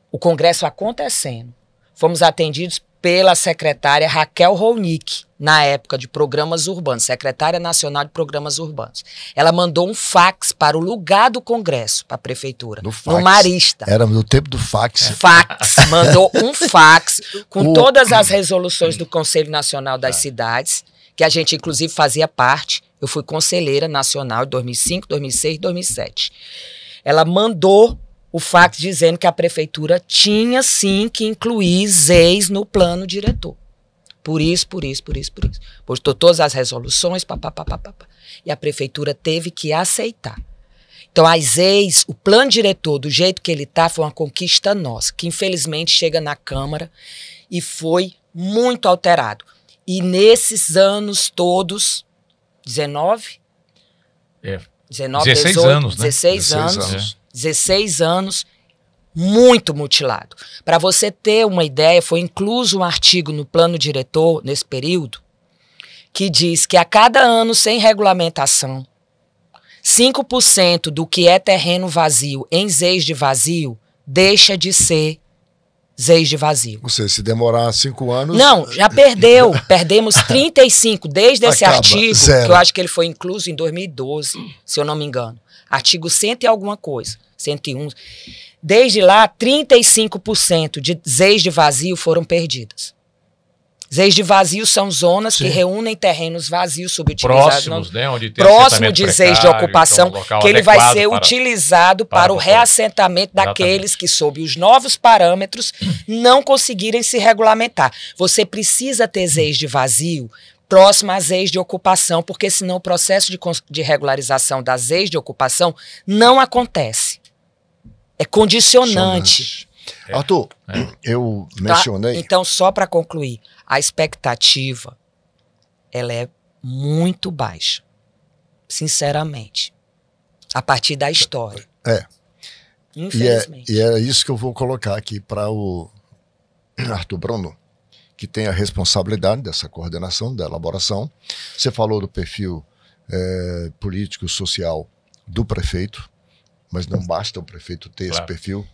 [SPEAKER 3] O Congresso acontecendo. Fomos atendidos pela secretária Raquel Ronick, na época de programas urbanos, secretária nacional de programas urbanos. Ela mandou um fax para o lugar do Congresso, para a prefeitura, no Marista.
[SPEAKER 1] Era no tempo do fax.
[SPEAKER 3] Mandou um fax com todas as resoluções do Conselho Nacional das Cidades, que a gente inclusive fazia parte. Eu fui conselheira nacional de 2005, 2006 e 2007. Ela mandou o fax dizendo que a prefeitura tinha sim que incluir ZEIS no plano diretor. Por isso. Postou todas as resoluções, e a prefeitura teve que aceitar. Então, as ZEIS, o plano diretor, do jeito que ele está, foi uma conquista nossa, que infelizmente chega na Câmara e foi muito alterado. E nesses anos todos, 19? 19,
[SPEAKER 2] 16
[SPEAKER 3] 18,
[SPEAKER 2] anos, né?
[SPEAKER 3] 16 anos. 16 anos, muito mutilado. Para você ter uma ideia, foi incluso um artigo no plano diretor, nesse período, que diz que a cada ano sem regulamentação, 5% do que é terreno vazio em ZEIS de vazio deixa de ser ZEIS de vazio.
[SPEAKER 1] Ou seja, se demorar 5 anos...
[SPEAKER 3] Não, já perdeu. Perdemos 35 desde esse artigo,
[SPEAKER 1] zero.
[SPEAKER 3] Que eu acho que ele foi incluso em 2012, se eu não me engano. Artigo 100 e alguma coisa, 101. Desde lá, 35% de ZEIS de vazio foram perdidas. ZEIS de vazio são zonas que reúnem terrenos vazios subutilizados.
[SPEAKER 2] Próximos, né? Onde tem
[SPEAKER 3] próximo de ZEIS de ocupação,
[SPEAKER 2] então,
[SPEAKER 3] que ele vai ser utilizado para o reassentamento daqueles que, sob os novos parâmetros, não conseguirem se regulamentar. Você precisa ter ZEIS de vazio próximo às ZEIS de ocupação, porque senão o processo de regularização das ZEIS de ocupação não acontece. É condicionante.
[SPEAKER 1] Arthur, eu mencionei...
[SPEAKER 3] Então, só para concluir, a expectativa, ela é muito baixa, sinceramente, a partir da história. Infelizmente.
[SPEAKER 1] E é isso que eu vou colocar aqui para o Arthur Bruno, que tem a responsabilidade dessa coordenação, da elaboração. Você falou do perfil político, social do prefeito, mas não basta o prefeito ter esse
[SPEAKER 2] Claro.
[SPEAKER 1] perfil,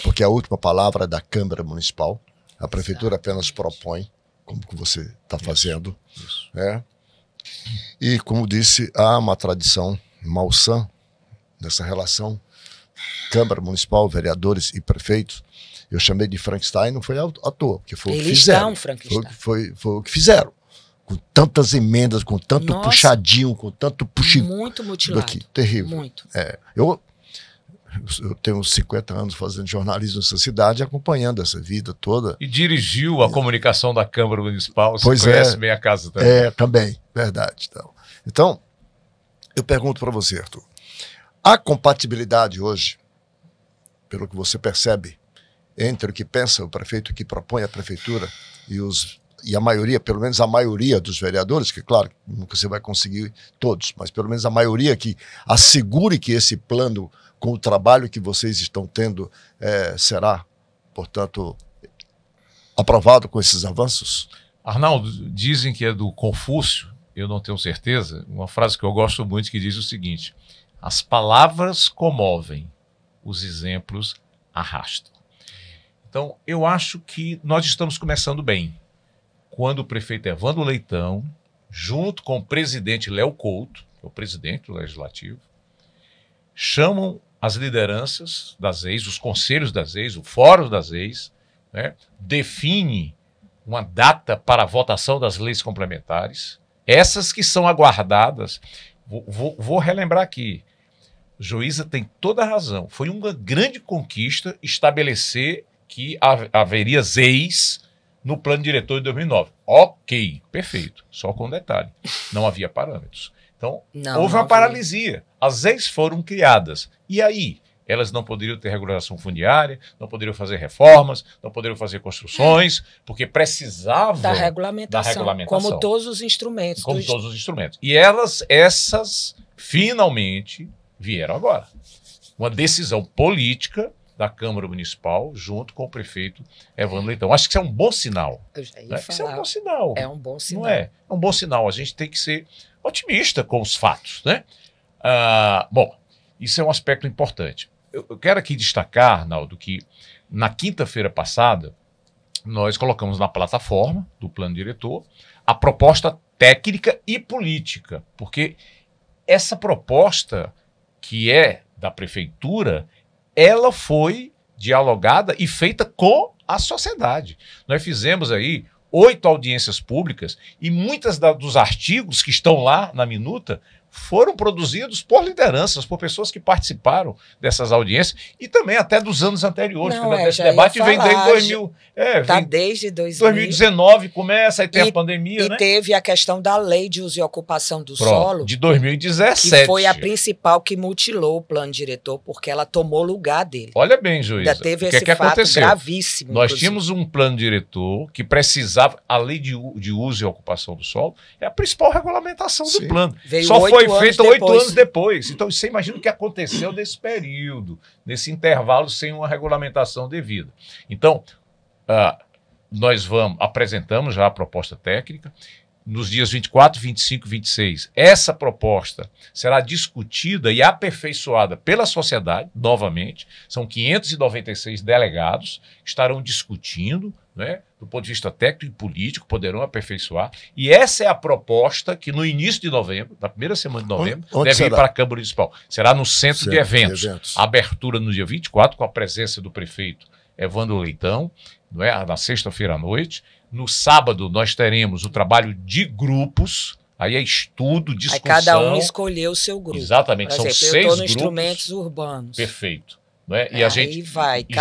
[SPEAKER 1] porque a última palavra é da Câmara Municipal. A prefeitura apenas propõe, como que você está fazendo.
[SPEAKER 2] Isso.
[SPEAKER 1] E, como disse, há uma tradição malsã nessa relação Câmara Municipal, vereadores e prefeitos. Eu chamei de Frankenstein, não foi à toa, porque foi o que
[SPEAKER 3] Eles
[SPEAKER 1] fizeram.
[SPEAKER 3] estão Frankenstein.
[SPEAKER 1] Foi o que fizeram. Com tantas emendas, com tanto
[SPEAKER 3] Nossa.
[SPEAKER 1] puxadinho, com tanto puxinho.
[SPEAKER 3] Muito mutilado.
[SPEAKER 1] Daqui, terrível.
[SPEAKER 3] Muito.
[SPEAKER 1] Eu tenho 50 anos fazendo jornalismo nessa cidade, acompanhando essa vida toda.
[SPEAKER 2] E dirigiu a comunicação da Câmara Municipal. Você
[SPEAKER 1] Pois
[SPEAKER 2] conhece bem a casa também.
[SPEAKER 1] Também, verdade. Então, eu pergunto para você, Arthur. Há compatibilidade hoje, pelo que você percebe, entre o que pensa o prefeito, o que propõe a prefeitura e a maioria, pelo menos a maioria dos vereadores, que claro, nunca você vai conseguir todos, mas pelo menos a maioria que assegure que esse plano, com o trabalho que vocês estão tendo, será, portanto, aprovado com esses avanços?
[SPEAKER 2] Arnaldo, dizem que é do Confúcio, eu não tenho certeza, uma frase que eu gosto muito que diz o seguinte: as palavras comovem, os exemplos arrastam. Então, eu acho que nós estamos começando bem. Quando o prefeito Evandro Leitão, junto com o presidente Léo Couto, que é o presidente do Legislativo, chamam as lideranças das ex, os conselhos das ex, o fórum das ex, define uma data para a votação das leis complementares, essas que são aguardadas. Vou relembrar aqui, Joísa tem toda a razão, foi uma grande conquista estabelecer que haveria ex no plano diretor de 2009. Ok, perfeito, só com detalhe, não havia parâmetros. Então, houve uma paralisia. As ex foram criadas. E aí? Elas não poderiam ter regulação fundiária, não poderiam fazer reformas, não poderiam fazer construções, porque precisavam
[SPEAKER 3] da regulamentação. Como todos os instrumentos.
[SPEAKER 2] Todos os instrumentos. E essas finalmente vieram agora. Uma decisão política da Câmara Municipal junto com o prefeito Evandro Leitão. Acho que isso é um bom sinal.
[SPEAKER 3] Eu já ia
[SPEAKER 2] falar. Isso é um bom sinal.
[SPEAKER 3] É um bom sinal.
[SPEAKER 2] Não é? É um bom sinal. A gente tem que ser otimista com os fatos, né? Bom, isso é um aspecto importante. Eu quero aqui destacar, Arnaldo, que na quinta-feira passada nós colocamos na plataforma do plano diretor a proposta técnica e política, porque essa proposta que é da prefeitura, ela foi dialogada e feita com a sociedade. Nós fizemos aí 8 audiências públicas e muitos dos artigos que estão lá na minuta foram produzidos por lideranças, por pessoas que participaram dessas audiências e também até dos anos anteriores. Esse debate vem desde 2000.
[SPEAKER 3] Desde
[SPEAKER 2] 2019 começa, aí tem a pandemia,
[SPEAKER 3] né? E teve a questão da lei de uso e ocupação do solo.
[SPEAKER 2] De 2017.
[SPEAKER 3] Que foi a principal que mutilou o plano diretor, porque ela tomou lugar dele.
[SPEAKER 2] Olha bem, Juíza.
[SPEAKER 3] Ainda teve esse fato gravíssimo.
[SPEAKER 2] Nós tínhamos um plano diretor que precisava, a lei de uso e ocupação do solo é a principal regulamentação do plano. Só foi feita 8 anos depois. Então, você imagina o que aconteceu nesse período, nesse intervalo, sem uma regulamentação devida. Então, nós apresentamos já a proposta técnica. Nos dias 24, 25 e 26, essa proposta será discutida e aperfeiçoada pela sociedade, novamente. São 596 delegados que estarão discutindo, né, do ponto de vista técnico e político, poderão aperfeiçoar. E essa é a proposta que no início de novembro, na primeira semana de novembro, deve ir para a Câmara Municipal. Será no Centro de Eventos. A abertura no dia 24, com a presença do prefeito Evandro Leitão, não é? Na sexta-feira à noite. No sábado, nós teremos o trabalho de grupos, aí é estudo, discussão.
[SPEAKER 3] Aí cada um escolheu o seu grupo.
[SPEAKER 2] Exatamente,
[SPEAKER 3] são 6 grupos. Eu estou nos instrumentos urbanos.
[SPEAKER 2] Perfeito. Não é? E a gente,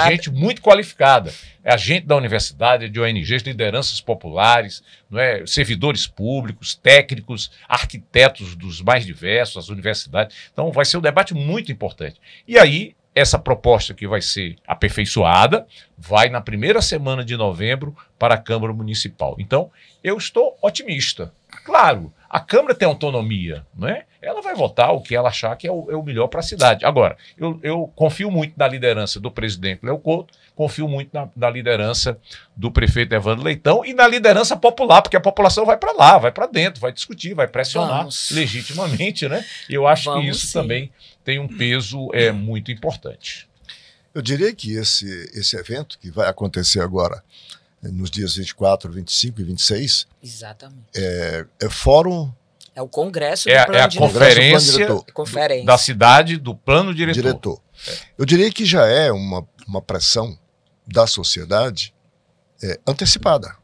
[SPEAKER 2] gente muito qualificada. É gente da universidade, de ONGs, lideranças populares, não é? Servidores públicos, técnicos, arquitetos dos mais diversos, as universidades. Então vai ser um debate muito importante. E aí, essa proposta que vai ser aperfeiçoada vai na primeira semana de novembro para a Câmara Municipal. Então, eu estou otimista. Claro, a Câmara tem autonomia, não é? Ela vai votar o que ela achar que é o melhor para a cidade. Agora, eu confio muito na liderança do presidente Léo Couto, confio muito na liderança do prefeito Evandro Leitão e na liderança popular, porque a população vai para lá, vai para dentro, vai discutir, vai pressionar legitimamente, né? E eu acho que isso também tem um peso muito importante.
[SPEAKER 1] Eu diria que esse evento, que vai acontecer agora nos dias 24, 25 e 26,
[SPEAKER 3] Exatamente.
[SPEAKER 1] é fórum...
[SPEAKER 3] É o congresso
[SPEAKER 2] É
[SPEAKER 3] do plano
[SPEAKER 2] a
[SPEAKER 3] diretor.
[SPEAKER 2] conferência da cidade do plano diretor.
[SPEAKER 1] Eu diria que já é uma pressão da sociedade antecipada.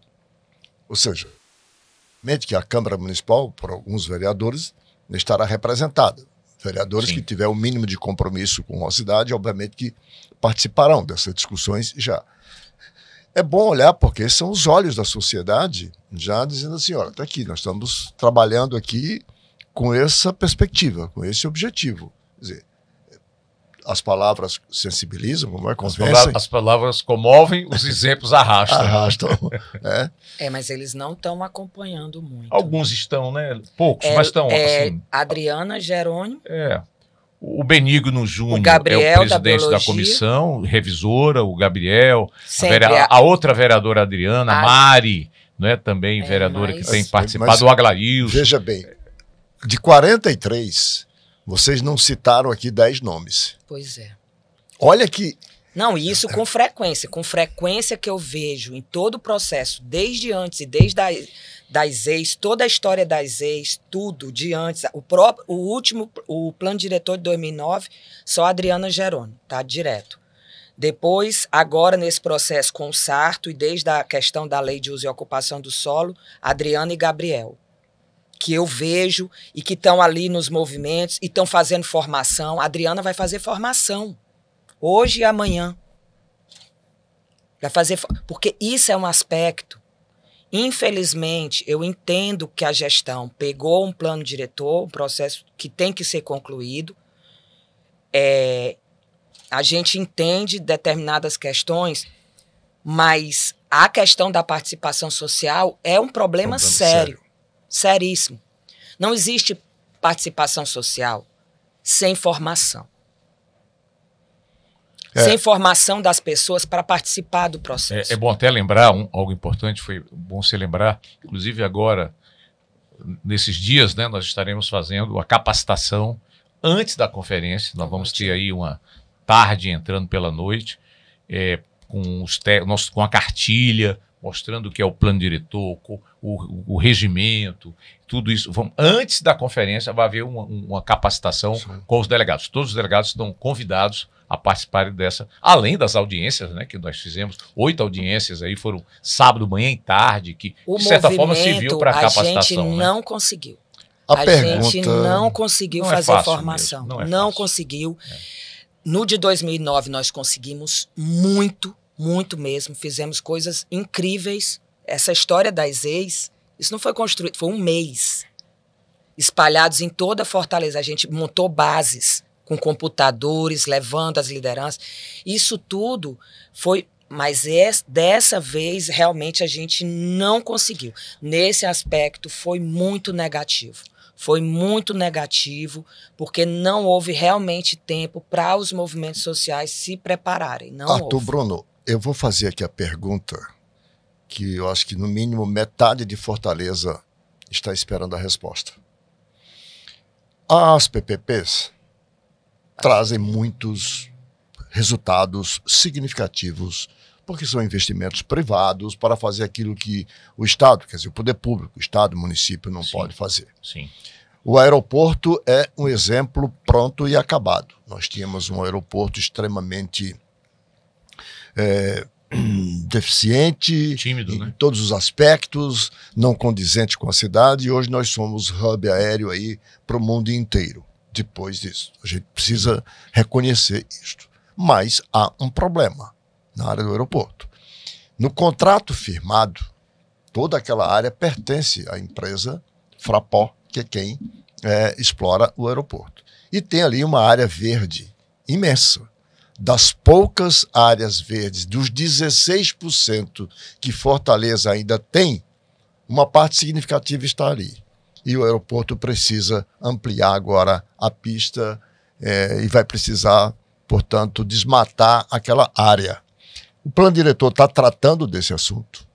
[SPEAKER 1] Ou seja, que a Câmara Municipal, por alguns vereadores, estará representada. Vereadores
[SPEAKER 2] Sim.
[SPEAKER 1] que tiver o mínimo de compromisso com a cidade, obviamente que participarão dessas discussões já. É bom olhar porque são os olhos da sociedade já dizendo assim, olha, tá aqui, nós estamos trabalhando aqui com essa perspectiva, com esse objetivo. Quer dizer, as palavras sensibilizam, como convencem.
[SPEAKER 2] As palavras comovem, os exemplos arrastam.
[SPEAKER 1] Arrastam.
[SPEAKER 3] Mas eles não estão acompanhando muito.
[SPEAKER 2] Alguns estão, né? Poucos, mas estão. Assim,
[SPEAKER 3] Adriana Jerônimo.
[SPEAKER 2] O Benigno Júnior
[SPEAKER 3] o Gabriel,
[SPEAKER 2] é o presidente da
[SPEAKER 3] Biologia.
[SPEAKER 2] Comissão, revisora, o Gabriel,
[SPEAKER 3] Sempre
[SPEAKER 2] a outra vereadora Adriana, a Mari, né, também vereadora que tem participado, o Aglarilson.
[SPEAKER 1] Veja bem, de 43, vocês não citaram aqui 10 nomes.
[SPEAKER 3] Pois é.
[SPEAKER 1] Olha que...
[SPEAKER 3] Não, isso com frequência que eu vejo em todo o processo, desde antes e desde das ex, toda a história das ex, tudo de antes, o plano diretor de 2009, só a Adriana Jerônimo, tá direto. Depois, agora nesse processo com o Sarto e desde a questão da lei de uso e ocupação do solo, Adriana e Gabriel, que eu vejo e que estão ali nos movimentos e estão fazendo formação. A Adriana vai fazer formação. Hoje e amanhã. Vai fazer, porque isso é um aspecto. Infelizmente, eu entendo que a gestão pegou um plano diretor, um processo que tem que ser concluído. A gente entende determinadas questões, mas a questão da participação social é um problema sério, seríssimo. Não existe participação social sem formação. Sem formação das pessoas para participar do processo.
[SPEAKER 2] É bom até lembrar, algo importante, foi bom você lembrar, inclusive agora, nesses dias, né, nós estaremos fazendo a capacitação antes da conferência, nós vamos ter aí uma tarde entrando pela noite, com a cartilha, mostrando o que é o plano diretor, o regimento, tudo isso. Antes da conferência vai haver uma capacitação com os delegados. Todos os delegados estão convidados a participarem dessa, além das audiências, né, que nós fizemos, 8 audiências aí, foram sábado, manhã e tarde, que de certa forma serviu para a capacitação.
[SPEAKER 3] A gente não conseguiu.
[SPEAKER 1] A
[SPEAKER 3] gente não conseguiu fazer formação. Não conseguiu. No de 2009 nós conseguimos muito mesmo, fizemos coisas incríveis. Essa história das ex, isso não foi construído, foi um mês. Espalhados em toda a Fortaleza, a gente montou bases com computadores, levando as lideranças. Isso tudo foi... Mas dessa vez, realmente, a gente não conseguiu. Nesse aspecto, foi muito negativo. Foi muito negativo, porque não houve realmente tempo para os movimentos sociais se prepararem.
[SPEAKER 1] Arthur, Bruno, eu vou fazer aqui a pergunta que eu acho que, no mínimo, metade de Fortaleza está esperando a resposta. As PPPs trazem muitos resultados significativos, porque são investimentos privados para fazer aquilo que o Estado, quer dizer, o poder público, o Estado, o município não pode fazer.
[SPEAKER 2] Sim.
[SPEAKER 1] O aeroporto é um exemplo pronto e acabado. Nós tínhamos um aeroporto extremamente deficiente,
[SPEAKER 2] tímido, né?
[SPEAKER 1] Em todos os aspectos, não condizente com a cidade, e hoje nós somos hub aéreo aí para o mundo inteiro. Depois disso, a gente precisa reconhecer isto. Mas há um problema na área do aeroporto. No contrato firmado, toda aquela área pertence à empresa Fraport, que é quem explora o aeroporto. E tem ali uma área verde imensa. Das poucas áreas verdes, dos 16% que Fortaleza ainda tem, uma parte significativa está ali. E o aeroporto precisa ampliar agora a pista e vai precisar, portanto, desmatar aquela área. O plano diretor está tratando desse assunto?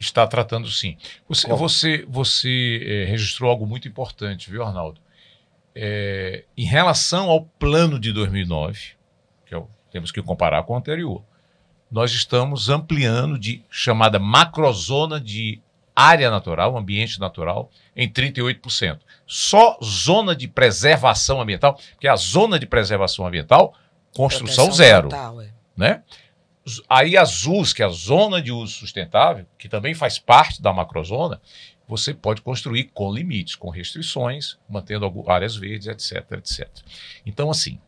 [SPEAKER 2] Está tratando, sim. Você registrou algo muito importante, viu, Arnaldo? em relação ao plano de 2009, temos que comparar com o anterior, nós estamos ampliando de chamada macrozona de área natural, ambiente natural, em 38%. Só zona de preservação ambiental, porque a zona de preservação ambiental, construção
[SPEAKER 3] Proteção
[SPEAKER 2] zero.
[SPEAKER 3] total,
[SPEAKER 2] Né? Aí a ZUS, que é a zona de uso sustentável, que também faz parte da macrozona, você pode construir com limites, com restrições, mantendo áreas verdes, etc, etc. Então, assim,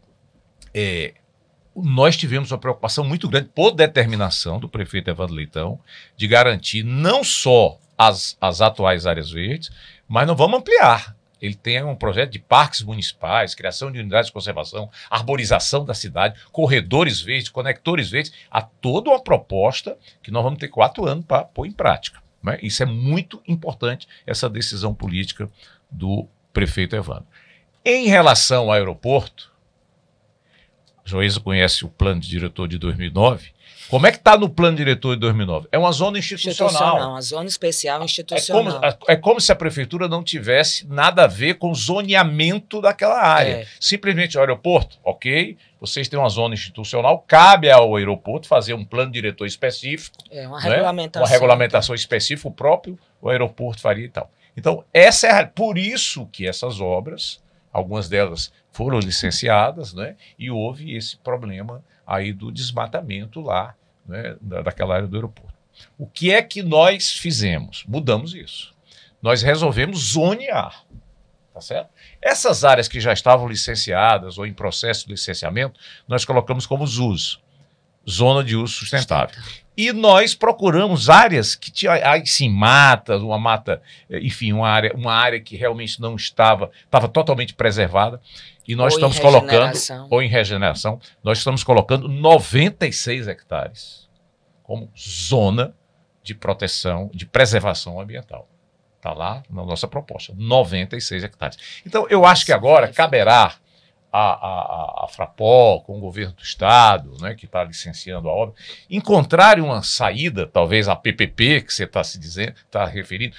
[SPEAKER 2] nós tivemos uma preocupação muito grande, por determinação do prefeito Evandro Leitão, de garantir não só as atuais áreas verdes, mas nós vamos ampliar. Ele tem um projeto de parques municipais, criação de unidades de conservação, arborização da cidade, corredores verdes, conectores verdes, há toda uma proposta que nós vamos ter 4 anos para pôr em prática. Né? Isso é muito importante, essa decisão política do prefeito Evandro. Em relação ao aeroporto, Joísa conhece o plano de diretor de 2009. Como é que está no plano diretor de 2009? É uma zona institucional.
[SPEAKER 3] Uma zona especial institucional.
[SPEAKER 2] É como se a prefeitura não tivesse nada a ver com o zoneamento daquela área. Simplesmente o aeroporto, ok, vocês têm uma zona institucional, cabe ao aeroporto fazer um plano diretor específico.
[SPEAKER 3] Uma regulamentação.
[SPEAKER 2] Uma regulamentação específica, o próprio o aeroporto faria e tal. Então, por isso que essas obras, algumas delas foram licenciadas, né, e houve esse problema aí do desmatamento lá, né, daquela área do aeroporto. O que é que nós fizemos? Mudamos isso. Nós resolvemos zonear, tá certo? Essas áreas que já estavam licenciadas ou em processo de licenciamento, nós colocamos como ZUS, Zona de Uso Sustentável. E nós procuramos áreas que tinham, sim, matas, uma mata, enfim, uma área que realmente não estava totalmente preservada. E nós estamos colocando, ou em regeneração, nós estamos colocando 96 hectares como zona de proteção, de preservação ambiental. Está lá na nossa proposta, 96 hectares. Então, eu acho que agora caberá a Frapol, com o governo do Estado, né, que está licenciando a obra, encontrarem uma saída, talvez a PPP, que você está referindo.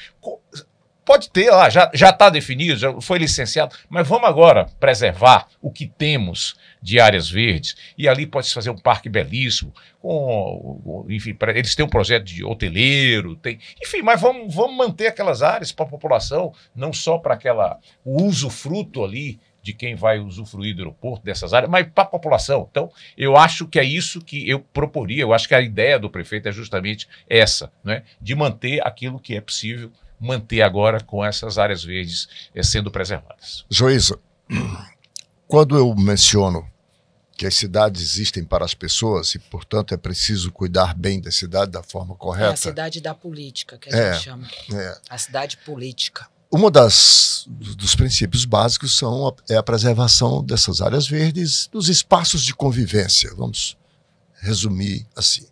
[SPEAKER 2] Pode ter lá, já está definido, já foi licenciado, mas vamos agora preservar o que temos de áreas verdes, e ali pode-se fazer um parque belíssimo, enfim, eles têm um projeto de hoteleiro, enfim, mas vamos manter aquelas áreas para a população, não só para o usufruto ali de quem vai usufruir do aeroporto, dessas áreas, mas para a população. Então, eu acho que é isso que eu proporia, eu acho que a ideia do prefeito é justamente essa, né, de manter aquilo que é possível manter agora com essas áreas verdes sendo preservadas.
[SPEAKER 1] Joísa, quando eu menciono que as cidades existem para as pessoas e, portanto, é preciso cuidar bem da cidade da forma correta...
[SPEAKER 3] É a cidade da política, que a gente chama. A cidade política.
[SPEAKER 1] Um dos princípios básicos é a preservação dessas áreas verdes, dos espaços de convivência, vamos resumir assim.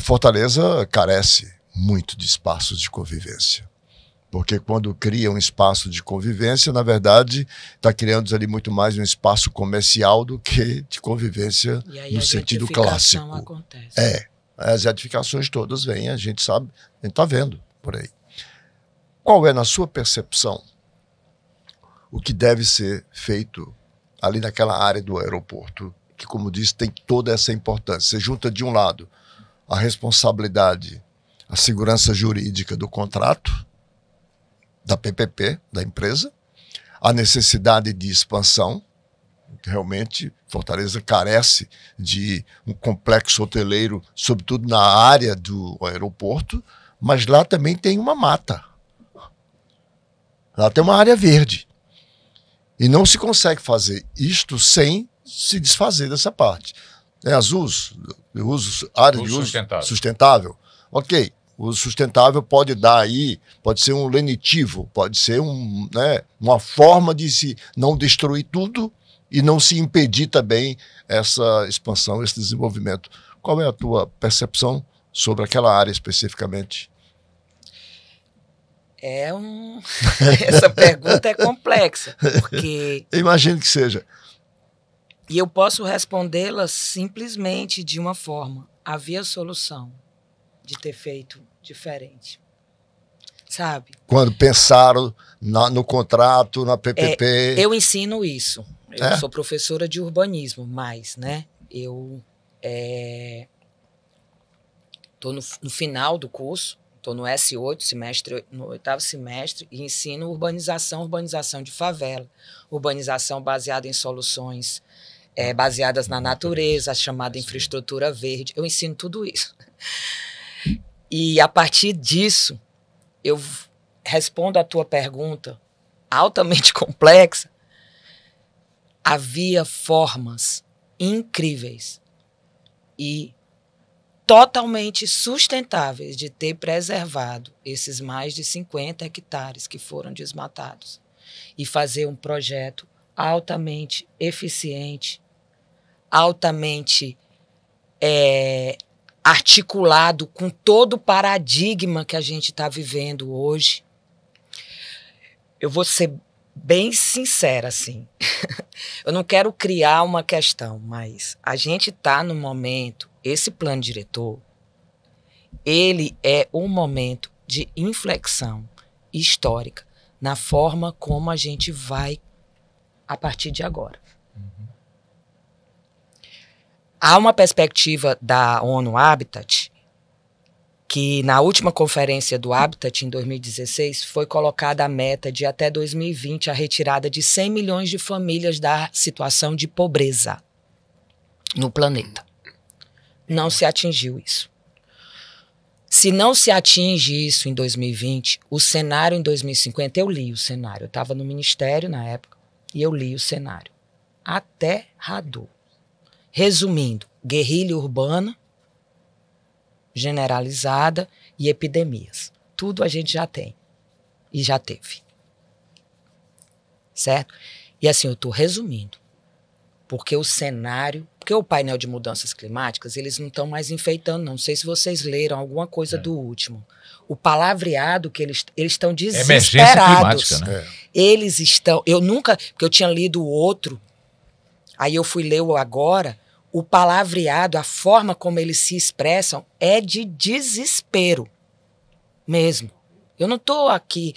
[SPEAKER 1] Fortaleza carece muito de espaços de convivência. Porque quando cria um espaço de convivência, na verdade, está criando ali muito mais um espaço comercial do que de convivência no sentido clássico.
[SPEAKER 3] Acontece.
[SPEAKER 1] As edificações todas vêm, a gente sabe, a gente está vendo por aí. Qual é, na sua percepção, o que deve ser feito ali naquela área do aeroporto, que, como disse, tem toda essa importância? Você junta, de um lado, a responsabilidade, a segurança jurídica do contrato, da PPP, da empresa, a necessidade de expansão. Realmente, Fortaleza carece de um complexo hoteleiro, sobretudo na área do aeroporto, mas lá também tem uma mata. Lá tem uma área verde. E não se consegue fazer isto sem se desfazer dessa parte. Área de uso sustentável. Ok, o sustentável pode dar aí, pode ser um lenitivo, pode ser uma forma de se não destruir tudo e não se impedir também essa expansão, esse desenvolvimento. Qual é a tua percepção sobre aquela área especificamente?
[SPEAKER 3] Essa pergunta é complexa, porque...
[SPEAKER 1] Eu imagino que seja.
[SPEAKER 3] E eu posso respondê-la simplesmente de uma forma. Havia solução de ter feito diferente. sabe?
[SPEAKER 1] Quando pensaram no contrato, na PPP...
[SPEAKER 3] Eu ensino isso. Eu sou professora de urbanismo, mas, né, eu estou no final do curso, estou no S8, no 8º semestre, e ensino urbanização de favela, urbanização baseada em soluções baseadas na natureza, a chamada infraestrutura verde. Eu ensino tudo isso. E, a partir disso, eu respondo a tua pergunta altamente complexa. Havia formas incríveis e totalmente sustentáveis de ter preservado esses mais de 50 hectares que foram desmatados e fazer um projeto altamente eficiente, altamente articulado com todo o paradigma que a gente está vivendo hoje. Eu vou ser bem sincera, assim. Eu não quero criar uma questão, mas a gente está no momento, esse plano diretor, ele é um momento de inflexão histórica na forma como a gente vai a partir de agora. Há uma perspectiva da ONU Habitat que na última conferência do Habitat, em 2016, foi colocada a meta de até 2020 a retirada de 100 milhões de famílias da situação de pobreza no planeta. Não se atingiu isso. Se não se atinge isso em 2020, o cenário em 2050, eu li o cenário, eu estava no ministério na época, e eu li o cenário. Aterrador. Resumindo, guerrilha urbana, generalizada e epidemias. Tudo a gente já tem e já teve. Certo? E assim, eu estou resumindo. Porque o cenário... Porque o painel de mudanças climáticas, eles não estão mais enfeitando, não. Não sei se vocês leram alguma coisa do último. O palavreado que eles estão desesperados.
[SPEAKER 2] Emergência climática, né?
[SPEAKER 3] Eles estão... Eu nunca... Porque eu tinha lido o outro, aí eu fui ler o agora... O palavreado, a forma como eles se expressam é de desespero mesmo. Eu não estou aqui,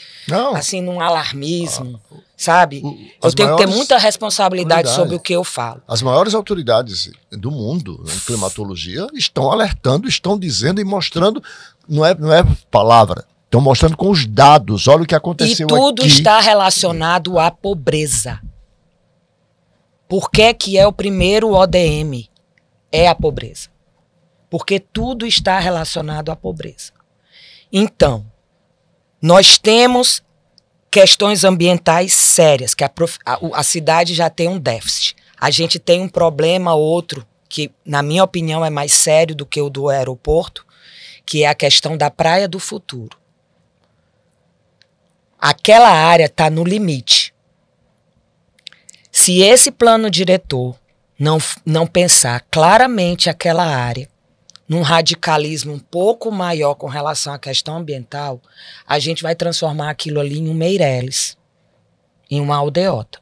[SPEAKER 3] assim, num alarmismo, sabe? Eu tenho que ter muita responsabilidade sobre o que eu falo.
[SPEAKER 1] As maiores autoridades do mundo em climatologia estão alertando, estão dizendo e mostrando, não é palavra, estão mostrando com os dados. Olha o que aconteceu aqui.
[SPEAKER 3] E tudo está relacionado à pobreza. Por que é o primeiro ODM? É a pobreza. Porque tudo está relacionado à pobreza. Então, nós temos questões ambientais sérias, que a cidade já tem um déficit. A gente tem um problema outro, que na minha opinião é mais sério do que o do aeroporto, que é a questão da Praia do Futuro. Aquela área está no limite. Se esse plano diretor não pensar claramente aquela área, num radicalismo um pouco maior com relação à questão ambiental, a gente vai transformar aquilo ali em um Meireles, em uma aldeota.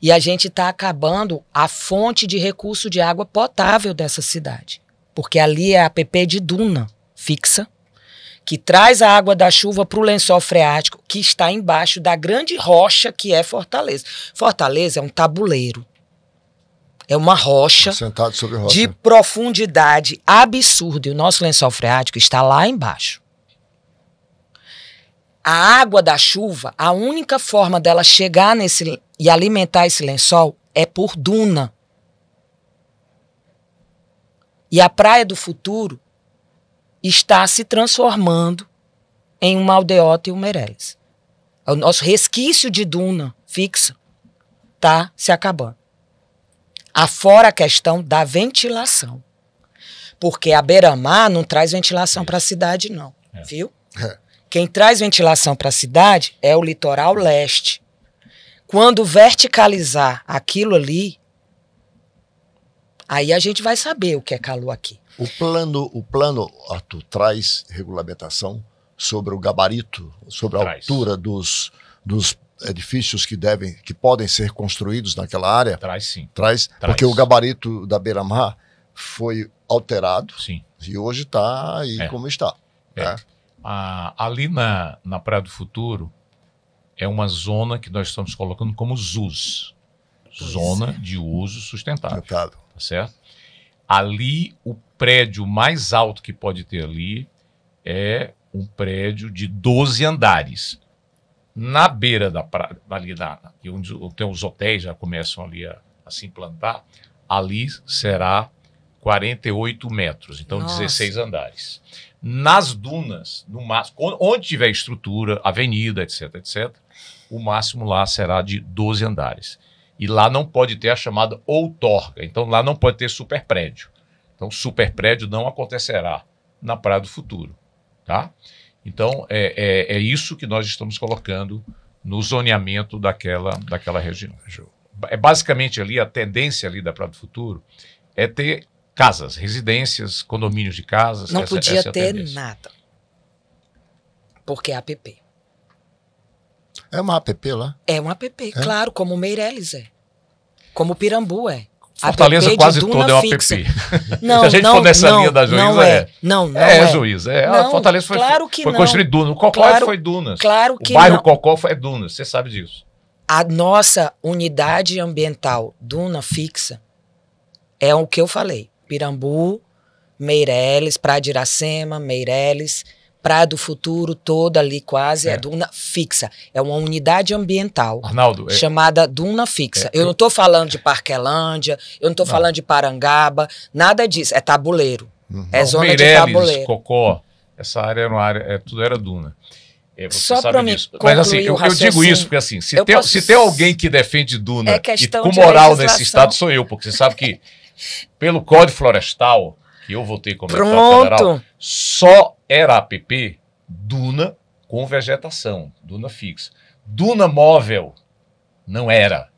[SPEAKER 3] E a gente está acabando a fonte de recurso de água potável dessa cidade, porque ali é a APP de duna fixa, que traz a água da chuva para o lençol freático, que está embaixo da grande rocha que é Fortaleza. Fortaleza é um tabuleiro. É uma rocha,
[SPEAKER 1] sobre rocha
[SPEAKER 3] de profundidade absurda. E o nosso lençol freático está lá embaixo. A água da chuva, a única forma dela chegar e alimentar esse lençol é por duna. E a Praia do Futuro está se transformando em uma aldeota e um Meireles. O nosso resquício de duna fixa está se acabando. Afora a questão da ventilação. Porque a beira-mar não traz ventilação para a cidade, não. Viu? Quem traz ventilação para a cidade é o litoral leste. Quando verticalizar aquilo ali, aí a gente vai saber o que é calor aqui.
[SPEAKER 1] O plano, Arthur, traz regulamentação sobre o gabarito, sobre a altura dos edifícios que podem ser construídos naquela área?
[SPEAKER 2] Traz sim.
[SPEAKER 1] Traz. Porque o gabarito da beira-mar foi alterado.
[SPEAKER 2] Sim.
[SPEAKER 1] E hoje está aí como está. Né?
[SPEAKER 2] Ali na Praia do Futuro é uma zona que nós estamos colocando como ZUS, Zona de Uso Sustentável, tá certo? Ali, o prédio mais alto que pode ter ali é um prédio de 12 andares. Na beira da praia, ali onde tem os hotéis já começam ali a se implantar, ali será 48 metros, então 16 andares. Nas dunas, no máximo, onde tiver estrutura, avenida, etc, o máximo lá será de 12 andares. E lá não pode ter a chamada outorga, então lá não pode ter superprédio. Então superprédio não acontecerá na Praia do Futuro, tá? Então é isso que nós estamos colocando no zoneamento daquela região. Basicamente ali, a tendência ali da Praia do Futuro é ter casas, residências, condomínios de casas.
[SPEAKER 3] Não podia
[SPEAKER 2] essa é a
[SPEAKER 3] ter
[SPEAKER 2] tendência.
[SPEAKER 3] nada. Porque é APP.
[SPEAKER 1] É uma APP lá?
[SPEAKER 3] É um APP, claro, como o Meireles é. Como o Pirambu é.
[SPEAKER 2] Fortaleza
[SPEAKER 3] APP
[SPEAKER 2] quase
[SPEAKER 3] de
[SPEAKER 2] toda é uma
[SPEAKER 3] fixa.
[SPEAKER 2] APP.
[SPEAKER 3] Não,
[SPEAKER 2] se a gente for nessa linha da Juíza,
[SPEAKER 3] não é. Não
[SPEAKER 2] é Juíza.
[SPEAKER 3] Não,
[SPEAKER 2] Fortaleza
[SPEAKER 3] claro que
[SPEAKER 2] foi
[SPEAKER 3] não.
[SPEAKER 2] construído Dunas. O Cocó
[SPEAKER 3] Claro-
[SPEAKER 2] foi Dunas.
[SPEAKER 3] Claro que
[SPEAKER 2] o bairro
[SPEAKER 3] não.
[SPEAKER 2] Cocó foi Dunas. Você sabe disso.
[SPEAKER 3] A nossa unidade ambiental Duna fixa é o que eu falei. Pirambu, Meireles, Praia de Iracema, Meireles, Praia do Futuro, toda ali quase é Duna fixa. É uma unidade ambiental
[SPEAKER 2] Arnaldo,
[SPEAKER 3] chamada Duna fixa. Eu não estou falando de Parquelândia, eu não estou falando de Parangaba, nada disso. É tabuleiro. É zona de
[SPEAKER 2] Meireles,
[SPEAKER 3] tabuleiro.
[SPEAKER 2] Cocó, essa área era uma área, tudo era Duna. Você
[SPEAKER 3] Só
[SPEAKER 2] sabe
[SPEAKER 3] pra me
[SPEAKER 2] disso. Mas assim,
[SPEAKER 3] concluir o
[SPEAKER 2] eu digo
[SPEAKER 3] raciocínio,
[SPEAKER 2] isso porque assim, se
[SPEAKER 3] eu
[SPEAKER 2] tem,
[SPEAKER 3] posso-
[SPEAKER 2] se tem alguém que defende Duna
[SPEAKER 3] É
[SPEAKER 2] e
[SPEAKER 3] questão
[SPEAKER 2] com
[SPEAKER 3] de
[SPEAKER 2] moral
[SPEAKER 3] legislação.
[SPEAKER 2] nesse estado sou eu, porque você sabe que pelo Código Florestal, que eu votei como deputado federal,
[SPEAKER 3] Pronto.
[SPEAKER 2] só era APP Duna com vegetação, Duna fixa. Duna móvel não era.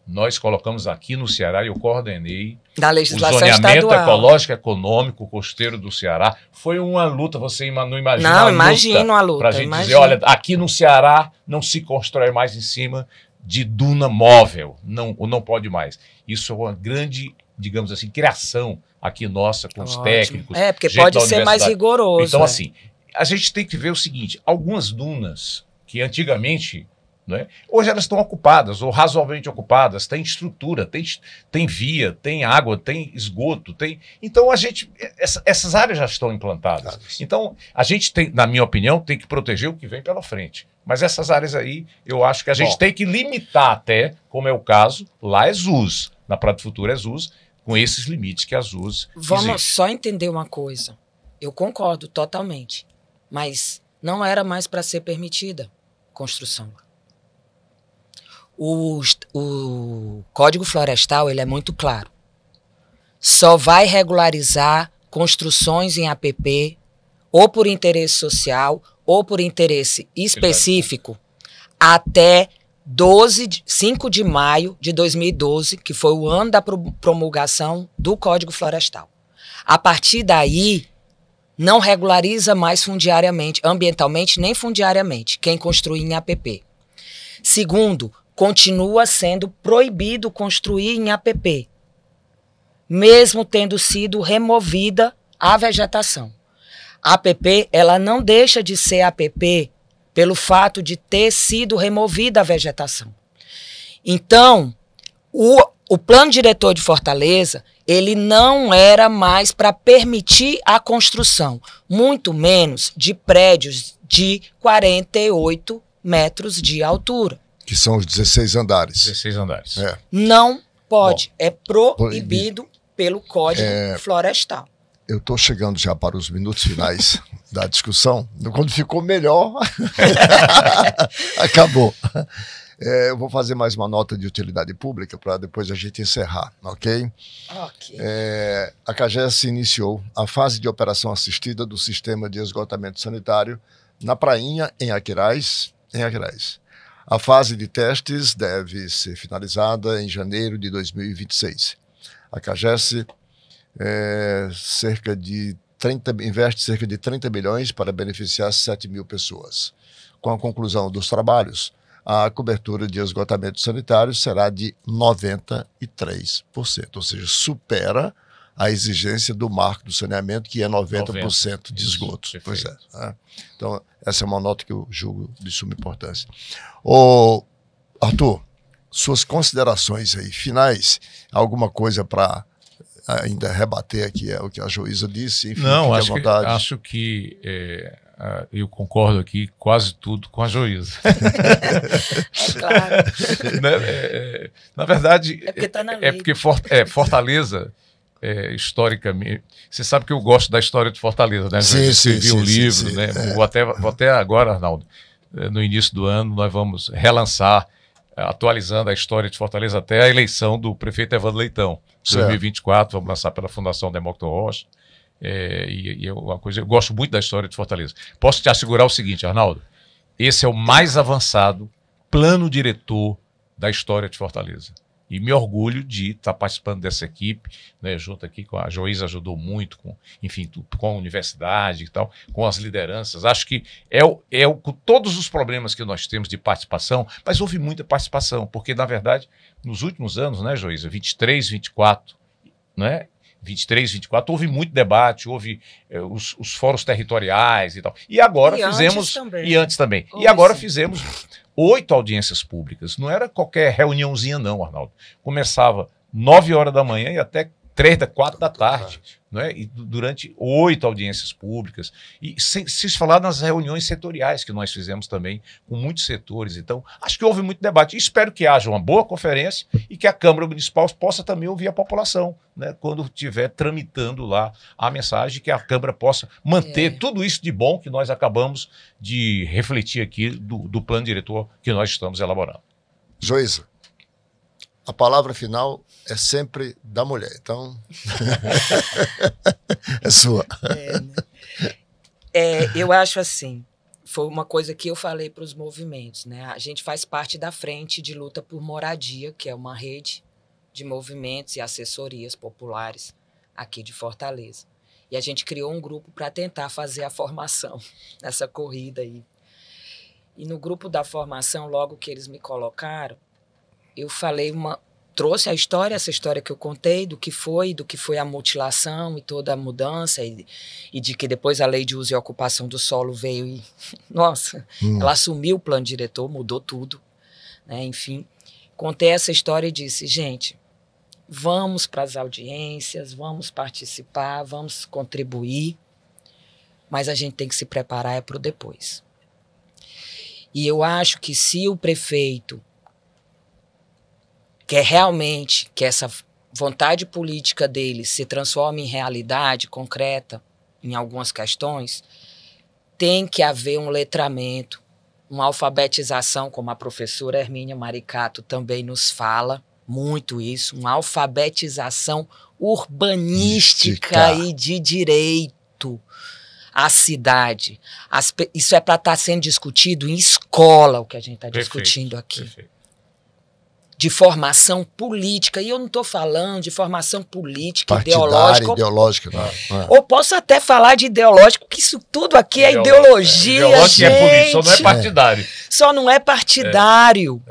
[SPEAKER 2] Nós colocamos aqui no Ceará e eu coordenei
[SPEAKER 3] Da
[SPEAKER 2] o
[SPEAKER 3] legislação
[SPEAKER 2] zoneamento
[SPEAKER 3] estadual.
[SPEAKER 2] ecológico econômico costeiro do Ceará. Foi uma luta, você não imagina
[SPEAKER 3] Não,
[SPEAKER 2] a
[SPEAKER 3] imagino a luta,
[SPEAKER 2] pra gente
[SPEAKER 3] imagino.
[SPEAKER 2] dizer, olha, aqui no Ceará não se constrói mais em cima de duna móvel, não pode mais. Isso é uma grande, digamos assim, criação aqui nossa com os
[SPEAKER 3] Ótimo.
[SPEAKER 2] técnicos.
[SPEAKER 3] É, porque
[SPEAKER 2] gente
[SPEAKER 3] pode
[SPEAKER 2] da
[SPEAKER 3] ser mais
[SPEAKER 2] universidade.
[SPEAKER 3] rigoroso.
[SPEAKER 2] Então,
[SPEAKER 3] é.
[SPEAKER 2] assim, a gente tem que ver o seguinte, algumas dunas que antigamente, né, hoje elas estão ocupadas, ou razoavelmente ocupadas, tem estrutura, tem via, tem água, tem esgoto, então essas áreas já estão implantadas. Então, a gente tem, na minha opinião, tem que proteger o que vem pela frente. Mas essas áreas aí, eu acho que a gente tem que limitar até, como é o caso, lá é ZUS, na Praia do Futuro é ZUS, com esses limites que a ZUS
[SPEAKER 3] Vamos
[SPEAKER 2] exige.
[SPEAKER 3] só entender uma coisa. Eu concordo totalmente. Mas não era mais para ser permitida construção. O Código Florestal ele é muito claro. Só vai regularizar construções em APP ou por interesse social ou por interesse específico até 5 de maio de 2012, que foi o ano da promulgação do Código Florestal. A partir daí, não regulariza mais fundiariamente, ambientalmente, nem fundiariamente, quem construir em APP. Segundo, continua sendo proibido construir em APP, mesmo tendo sido removida a vegetação. A APP, ela não deixa de ser APP pelo fato de ter sido removida a vegetação. Então, o plano diretor de Fortaleza, ele não era mais para permitir a construção, muito menos de prédios de 48 metros de altura.
[SPEAKER 1] Que são os 16 andares.
[SPEAKER 2] 16 andares.
[SPEAKER 1] É.
[SPEAKER 3] Não pode,
[SPEAKER 1] Bom,
[SPEAKER 3] é proibido pelo Código Florestal.
[SPEAKER 1] Eu estou chegando já para os minutos finais da discussão. Quando ficou melhor, acabou. Eu vou fazer mais uma nota de utilidade pública para depois a gente encerrar, ok?
[SPEAKER 3] Ok.
[SPEAKER 1] A CAGES iniciou a fase de operação assistida do sistema de esgotamento sanitário na Prainha, em Aquiraz. A fase de testes deve ser finalizada em janeiro de 2026. A CAGES investe cerca de 30 milhões para beneficiar 7 mil pessoas. Com a conclusão dos trabalhos, a cobertura de esgotamento sanitário será de 93%, ou seja, supera a exigência do marco do saneamento, que é 90% de esgotos.
[SPEAKER 2] Isso,
[SPEAKER 1] pois é. Né? Então, essa é uma nota que eu julgo de suma importância. Ô, Arthur, suas considerações aí finais, alguma coisa para ainda rebater aqui o que a Juíza disse? Enfim,
[SPEAKER 2] não,
[SPEAKER 1] fique à vontade.
[SPEAKER 2] acho que eu concordo aqui quase tudo com a Juíza.
[SPEAKER 3] Claro.
[SPEAKER 2] Na verdade,
[SPEAKER 3] É porque tá na lei.
[SPEAKER 2] porque Fortaleza, historicamente, você sabe que eu gosto da história de Fortaleza, né?
[SPEAKER 1] Sim,
[SPEAKER 2] Você viu o livro,
[SPEAKER 1] sim,
[SPEAKER 2] né? Vou até agora, Arnaldo, no início do ano, nós vamos relançar, atualizando a história de Fortaleza até a eleição do prefeito Evandro Leitão, 2024, vamos lançar pela Fundação Demócrito Rocha. Uma coisa, eu gosto muito da história de Fortaleza. Posso te assegurar o seguinte, Arnaldo, esse é o mais avançado plano diretor da história de Fortaleza. E me orgulho de estar participando dessa equipe, né, junto aqui com a Juíza, ajudou muito, com a universidade e tal, com as lideranças. Acho que com todos os problemas que nós temos de participação, mas houve muita participação, porque, na verdade, nos últimos anos, né, Juíza, 23, 24, né? 23, 24, houve muito debate, houve os fóruns territoriais e tal. E agora fizemos... E antes também. E agora fizemos 8 audiências públicas. Não era qualquer reuniãozinha não, Arnaldo. Começava 9 horas da manhã e até 3, 4 da tarde. Não é? E durante 8 audiências públicas. E sem falar nas reuniões setoriais que nós fizemos também com muitos setores. Então, acho que houve muito debate. E espero que haja uma boa conferência e que a Câmara Municipal possa também ouvir a população, né? Quando estiver tramitando lá a mensagem, que a Câmara possa manter tudo isso de bom que nós acabamos de refletir aqui do plano diretor que nós estamos elaborando.
[SPEAKER 1] Juíza, a palavra final é sempre da mulher, então é sua.
[SPEAKER 3] Eu acho assim, foi uma coisa que eu falei para os movimentos, né? A gente faz parte da Frente de Luta por Moradia, que é uma rede de movimentos e assessorias populares aqui de Fortaleza. E a gente criou um grupo para tentar fazer a formação nessa corrida aí. E no grupo da formação, logo que eles me colocaram, eu falei trouxe essa história que eu contei, do que foi a mutilação e toda a mudança, e de que depois a lei de uso e ocupação do solo veio e, nossa, ela assumiu o plano diretor, mudou tudo, né? Enfim, contei essa história e disse, gente, vamos para as audiências, vamos participar, vamos contribuir, mas a gente tem que se preparar para o depois. E eu acho que se o prefeito quer realmente que essa vontade política dele se transforme em realidade concreta em algumas questões, tem que haver um letramento, uma alfabetização, como a professora Hermínia Maricato também nos fala muito isso, uma alfabetização urbanística e de direito à cidade. Isso é para estar sendo discutido em escola, o que a gente está discutindo aqui.
[SPEAKER 2] Perfeito.
[SPEAKER 3] De formação política, e eu não estou falando de formação política,
[SPEAKER 1] partidária, ideológica.
[SPEAKER 3] Ou posso até falar de ideológico, porque isso tudo aqui é ideologia,
[SPEAKER 2] ideológico
[SPEAKER 3] gente.
[SPEAKER 2] É político, só não é partidário.
[SPEAKER 3] Só não é partidário.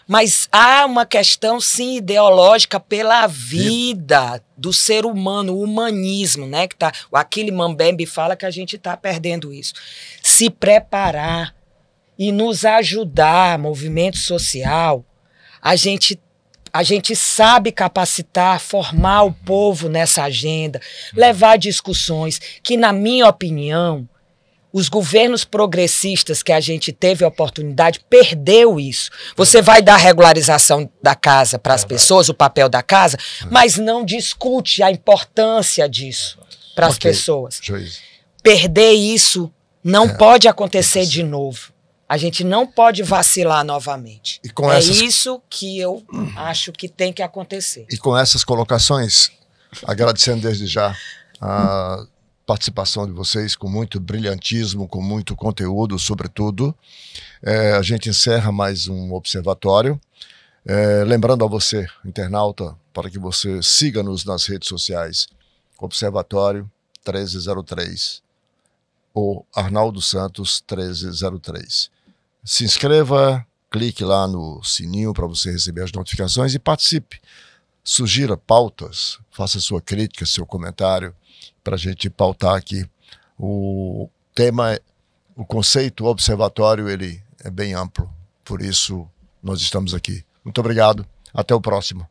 [SPEAKER 3] Mas há uma questão, sim, ideológica pela vida do ser humano, o humanismo, né? Que tá, o Achille Mbembe fala que a gente está perdendo isso. Se preparar e nos ajudar, movimento social, a gente sabe capacitar, formar o povo nessa agenda, levar discussões que, na minha opinião, os governos progressistas que a gente teve a oportunidade perdeu isso. Você vai dar regularização da casa para as pessoas, o papel da casa, mas não discute a importância disso para as pessoas.
[SPEAKER 1] Juiz.
[SPEAKER 3] Perder isso não pode acontecer de novo. A gente não pode vacilar novamente. Isso que eu acho que tem que acontecer.
[SPEAKER 1] E com essas colocações, agradecendo desde já a participação de vocês, com muito brilhantismo, com muito conteúdo, sobretudo, a gente encerra mais um observatório. Lembrando a você, internauta, para que você siga-nos nas redes sociais, Observatório 1303, ou Arnaldo Santos 1303. Se inscreva, clique lá no sininho para você receber as notificações e participe sugira pautas, faça sua crítica, seu comentário, para a gente pautar aqui. O tema, o conceito, o observatório, ele é bem amplo, por isso nós estamos aqui. Muito obrigado, até o próximo.